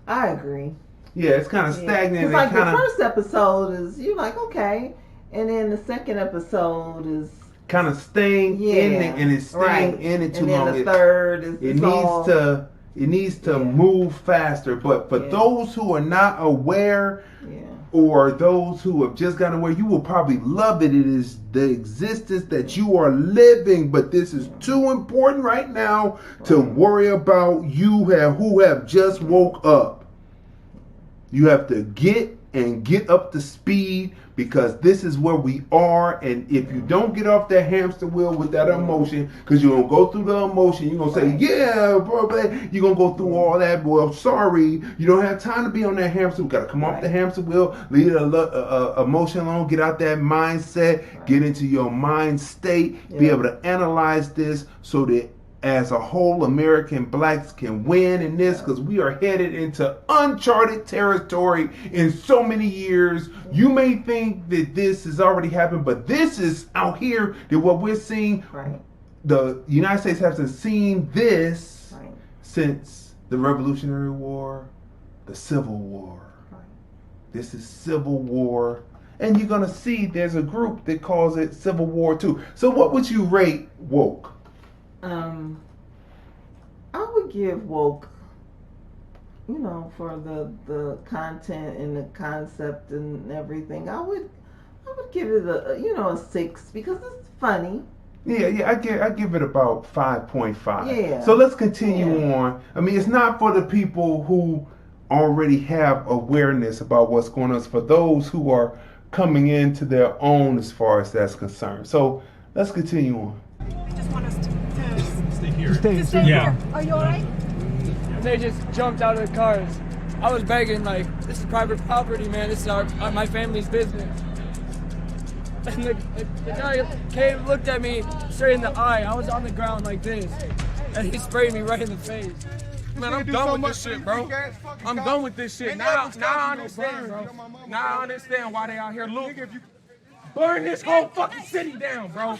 I agree. Yeah, it's kind of stagnant. It's like the first episode is, you're like, okay, and then the second episode is kind of staying in it, and it's staying in it too long. And then the third is it needs to move faster. But for those who are not aware, or those who have just gotten aware, you will probably love it. It is the existence that you are living, but this is too important right now to worry about who have just woke up. You have to get up to speed, because this is where we are. And if you don't get off that hamster wheel with that emotion, because you're going to go through the emotion, you're going to say, yeah, bro, you're going to go through all that. Well, sorry, you don't have time to be on that hamster. We got to come off the hamster wheel, leave the emotion alone, get out that mindset, get into your mind state, be able to analyze this so that as a whole, American blacks can win in this, because we are headed into uncharted territory in so many years. You may think that this has already happened, but this is out here, that what we're seeing, the United States hasn't seen this since the Revolutionary War, the Civil War. This is Civil War. And you're going to see there's a group that calls it Civil War too. So what would you rate woke? I would give woke, for the content and the concept and everything. I would give it a 6 because it's funny. Yeah, I give it about 5.5. Yeah. So let's continue on. I mean, it's not for the people who already have awareness about what's going on. It's for those who are coming into their own as far as that's concerned. So let's continue on. They just want us to stay here. Stay here. Are you alright? They just jumped out of the cars. I was begging, like, this is private property, man. This is my family's business. And the guy came, looked at me straight in the eye. I was on the ground like this, and he sprayed me right in the face. Man, I'm done with this shit, bro. I'm done with this shit. Now I understand, bro. Now I understand why they out here. Look, burn this whole fucking city down, bro.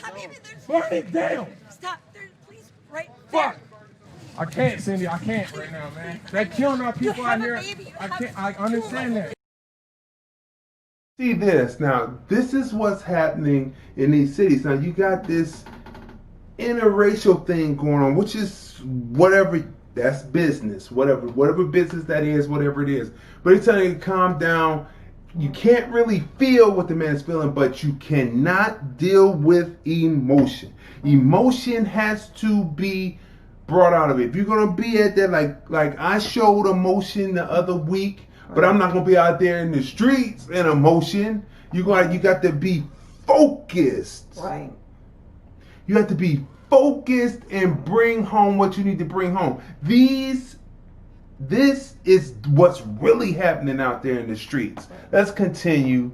Burn it down. Stop. Please, right Fuck. I can't, Cindy. I can't right now, man. They're killing our people out here. I can't. I understand that. See this. Now, this is what's happening in these cities. Now, you got this interracial thing going on, which is whatever. That's business. Whatever business that is, whatever it is. But it's telling you to calm down. You can't really feel what the man is feeling, but you cannot deal with emotion. Emotion has to be brought out of it. If you're gonna be at that, like I showed emotion the other week, but I'm not gonna be out there in the streets in emotion. You got to be focused. Right. You have to be focused and bring home what you need to bring home. This is what's really happening out there in the streets. Let's continue.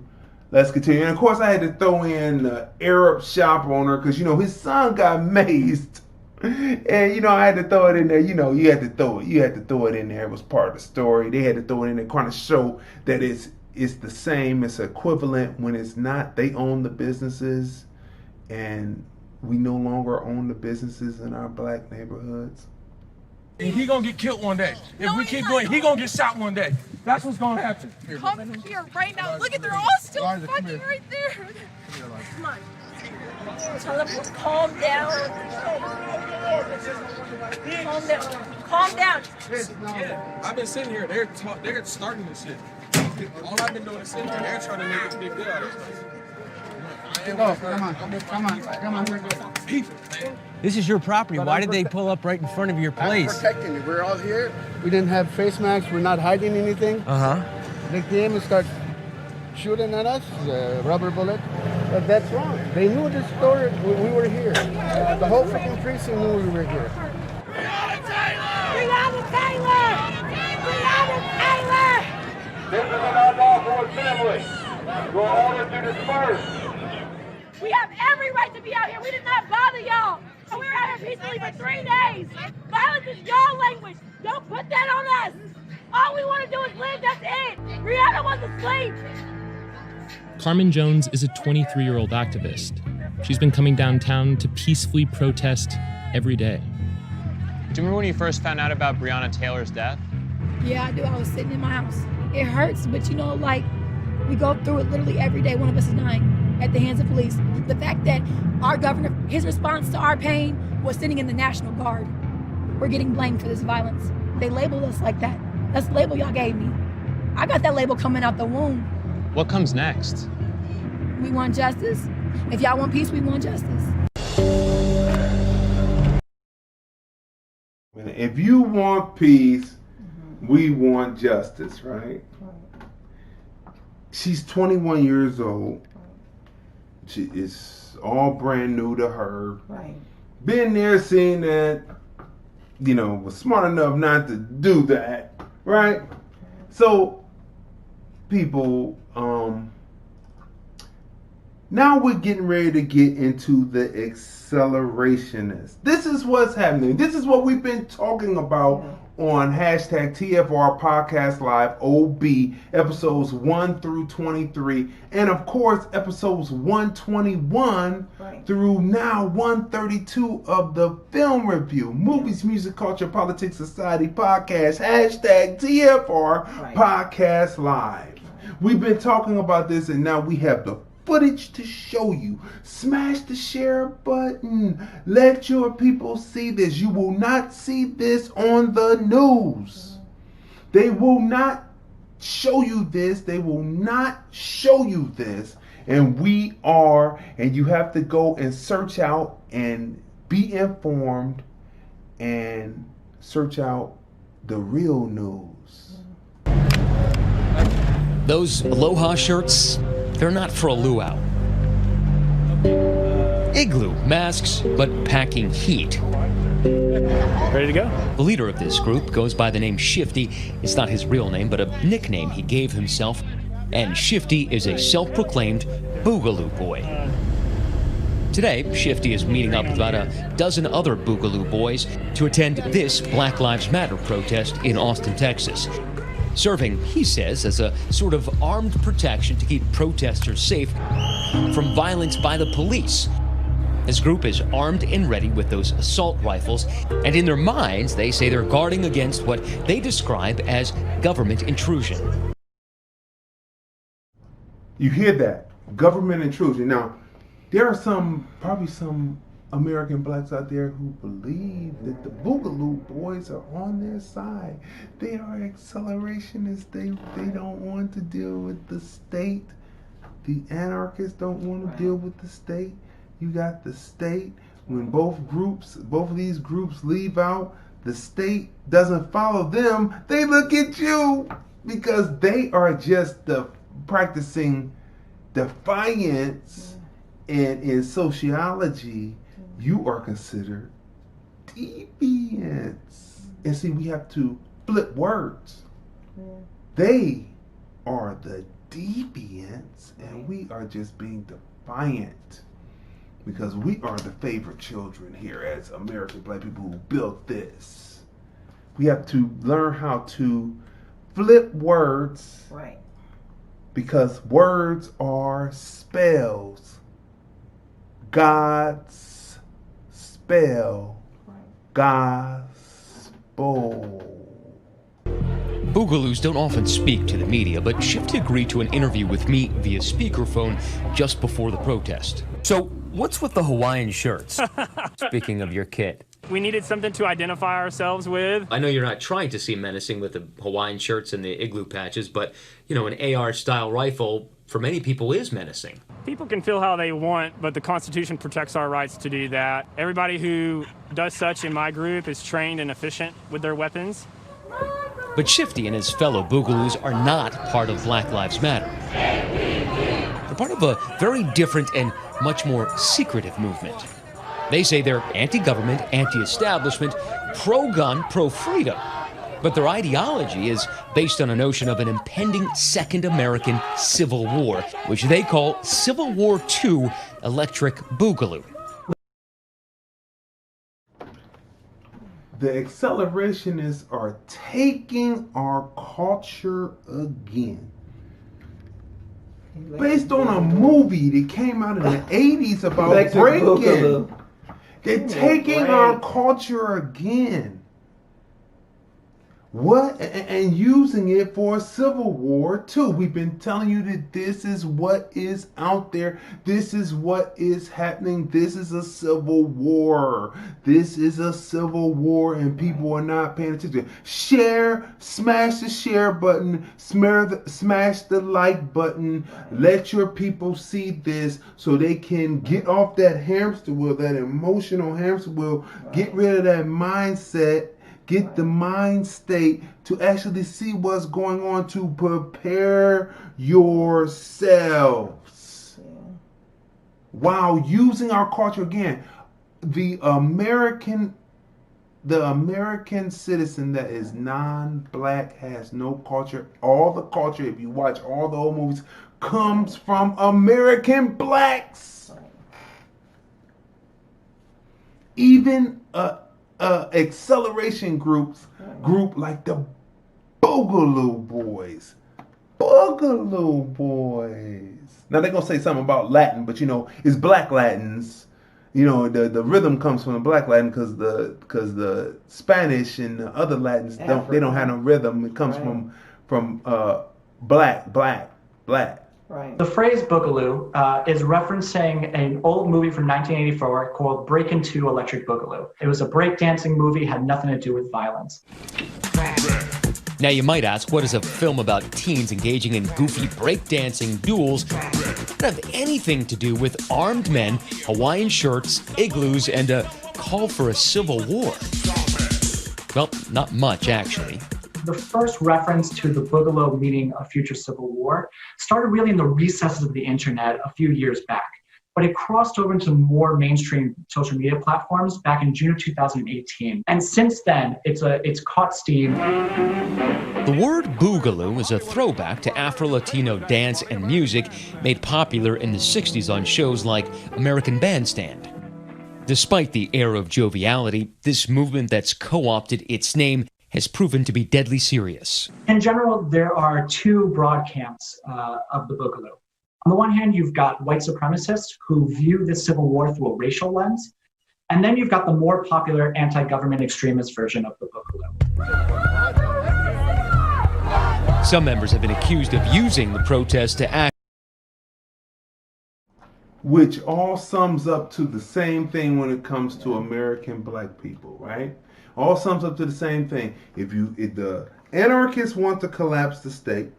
And of course, I had to throw in the Arab shop owner because his son got mazed, and I had to throw it in there. You had to throw it in there. It was part of the story. They had to throw it in there, kind of show that it's the same. It's equivalent when it's not. They own the businesses, and we no longer own the businesses in our black neighborhoods. And he gonna get killed one day. If we keep going, he gonna get shot one day. That's what's gonna happen. Come here right now. Look at, they're all still fucking right there. Come on. Tell them to calm down. Calm down. Calm down. Yeah, I've been sitting here. They're starting this shit. All I've been doing is sitting here. They're trying to make a big deal out of this. Come on. People, man. This is your property. Why did they pull up right in front of your place? I'm protecting you. We're all here. We didn't have face masks. We're not hiding anything. They came and started shooting at us, rubber bullet. But that's wrong. They knew the story. We were here. The whole freaking precinct knew we were here. Breonna Taylor! Breonna Taylor! This is an unlawful assembly. Your order to disperse. We have every right to be out here. We did not bother y'all. And we were out here peacefully for 3 days. Violence is y'all language. Don't put that on us. All we want to do is live. That's it. Rihanna wants to sleep. Carmen Jones is a 23-year-old activist. She's been coming downtown to peacefully protest every day. Do you remember when you first found out about Breonna Taylor's death? Yeah, I do. I was sitting in my house. It hurts, but you know, like, we go through it literally every day. One of us is dying at the hands of police. The fact that our governor, his response to our pain was sitting in the National Guard. We're getting blamed for this violence. They labeled us like that. That's the label y'all gave me. I got that label coming out the womb. What comes next? We want justice. If y'all want peace, we want justice. If you want peace, we want justice, right? She's 21 years old. It's all brand new to her. Right. Been there, seen that, was smart enough not to do that, right? So, people, now we're getting ready to get into the accelerationists. This is what's happening. This is what we've been talking about on hashtag TFR Podcast Live OB episodes 1 through 23. And of course, episodes 121 through now 132 of the film review, Movies, Music, Culture, Politics, Society Podcast, hashtag TFR Podcast Live. We've been talking about this and now we have the footage to show you. Smash the share button. Let your people see this. You will not see this on the news. They will not show you this. They will not show you this. And we are, and you have to go and search out and be informed and search out the real news. Those Aloha shirts, they're not for a luau. Igloo masks, but packing heat. Ready to go? The leader of this group goes by the name Shifty. It's not his real name, but a nickname he gave himself. And Shifty is a self-proclaimed Boogaloo boy. Today, Shifty is meeting up with about a dozen other Boogaloo boys to attend this Black Lives Matter protest in Austin, Texas. Serving, he says, as a sort of armed protection to keep protesters safe from violence by the police. His group is armed and ready with those assault rifles, and in their minds, they say they're guarding against what they describe as government intrusion. You hear that? Government intrusion. Now, there are probably some American blacks out there who believe that the Boogaloo boys are on their side. They are accelerationists. They don't want to deal with the state. The anarchists don't want to deal with the state. You got the state. When both of these groups leave out, the state doesn't follow them. They look at you because they are just practicing defiance. And in sociology, you are considered deviants. And see, we have to flip words. They are the deviants, and we are just being defiant. Because we are the favorite children here as American black people who built this. We have to learn how to flip words. Right. Because words are spells. God's spell. God's Boogaloos don't often speak to the media, but Shifty agreed to an interview with me via speakerphone just before the protest. So, what's with the Hawaiian shirts? Speaking of your kit. We needed something to identify ourselves with. I know you're not trying to seem menacing with the Hawaiian shirts and the igloo patches, but, you know, an AR-style rifle, for many people, is menacing. People can feel how they want, but the Constitution protects our rights to do that. Everybody who does such in my group is trained and efficient with their weapons. But Shifty and his fellow Boogaloos are not part of Black Lives Matter. They're part of a very different and much more secretive movement. They say they're anti-government, anti-establishment, pro-gun, pro-freedom. But their ideology is based on a notion of an impending Second American Civil War, which they call Civil War II Electric Boogaloo. The accelerationists are taking our culture again. Based on a movie that came out in the 80s about breaking. They're taking our culture again. What? And using it for a civil war too. We've been telling you that this is what is out there. This is what is happening. This is a civil war. This is a civil war, and people are not paying attention. Share, smash the share button, smash the like button. Let your people see this so they can get off that hamster wheel, that emotional hamster wheel. Get rid of that mindset. Get the mind state to actually see what's going on, to prepare yourselves. While using our culture again, the American citizen that is non-black has no culture. All the culture, if you watch all the old movies, comes from American blacks. Even acceleration group like the Boogaloo Boys. Boogaloo Boys. Now they're gonna say something about Latin, but you know, it's Black Latins. You know, the rhythm comes from the Black Latin because the Spanish and the other Latins don't have no rhythm. It comes from black. Right. The phrase Boogaloo is referencing an old movie from 1984 called Breakin' 2 Electric Boogaloo. It was a breakdancing movie, had nothing to do with violence. Now you might ask, what does a film about teens engaging in goofy breakdancing duels have anything to do with armed men, Hawaiian shirts, igloos, and a call for a civil war? Well, not much, actually. The first reference to the Boogaloo meaning a future civil war started really in the recesses of the internet a few years back, but it crossed over into more mainstream social media platforms back in June of 2018. And since then, it's caught steam. The word Boogaloo is a throwback to Afro-Latino dance and music made popular in the 60s on shows like American Bandstand. Despite the air of joviality, this movement that's co-opted its name has proven to be deadly serious. In general, there are two broad camps of the Boogaloo. On the one hand, you've got white supremacists who view this civil war through a racial lens, and then you've got the more popular anti-government extremist version of the Boogaloo. Some members have been accused of using the protest to act, which all sums up to the same thing when it comes to American black people, right? All sums up to the same thing. If the anarchists want to collapse the state,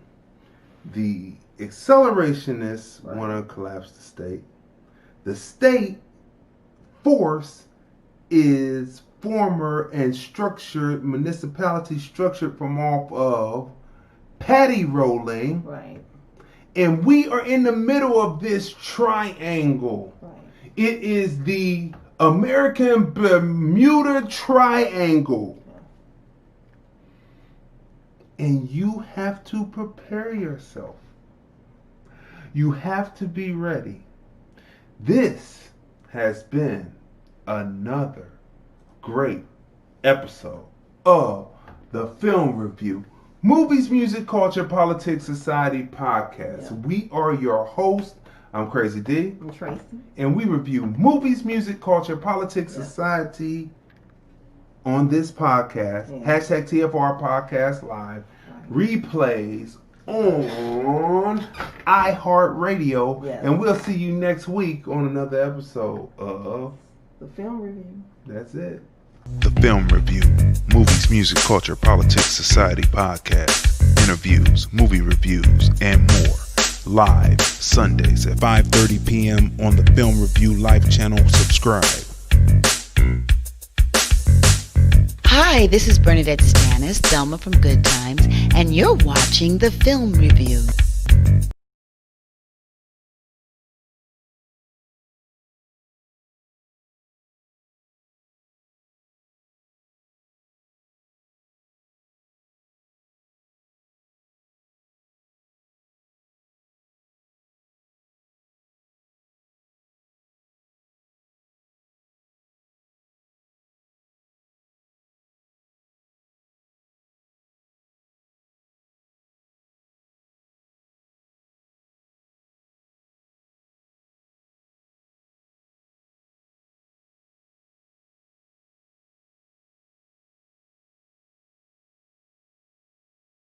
the accelerationists want to collapse the state force is former and structured municipality structured from off of patty rolling. Right. And we are in the middle of this triangle. Right. It is the American Bermuda Triangle. And you have to prepare yourself. You have to be ready. This has been another great episode of the Film Review Movies, Music, Culture, Politics, Society podcast. Yeah. We are your hosts. I'm Crazy D. I'm Tracey. And we review movies, music, culture, politics, society, on this podcast. Hashtag TFR Podcast Live. Replays on iHeartRadio. Yes. And we'll see you next week on another episode of The Film Review. That's it. The Film Review, movies, music, culture, politics, society podcast, interviews, movie reviews, and more. Live Sundays at 5:30 p.m. on the Film Review Live channel. Subscribe. Hi, this is Bernadette Stanis, Thelma from Good Times, and you're watching The Film Review.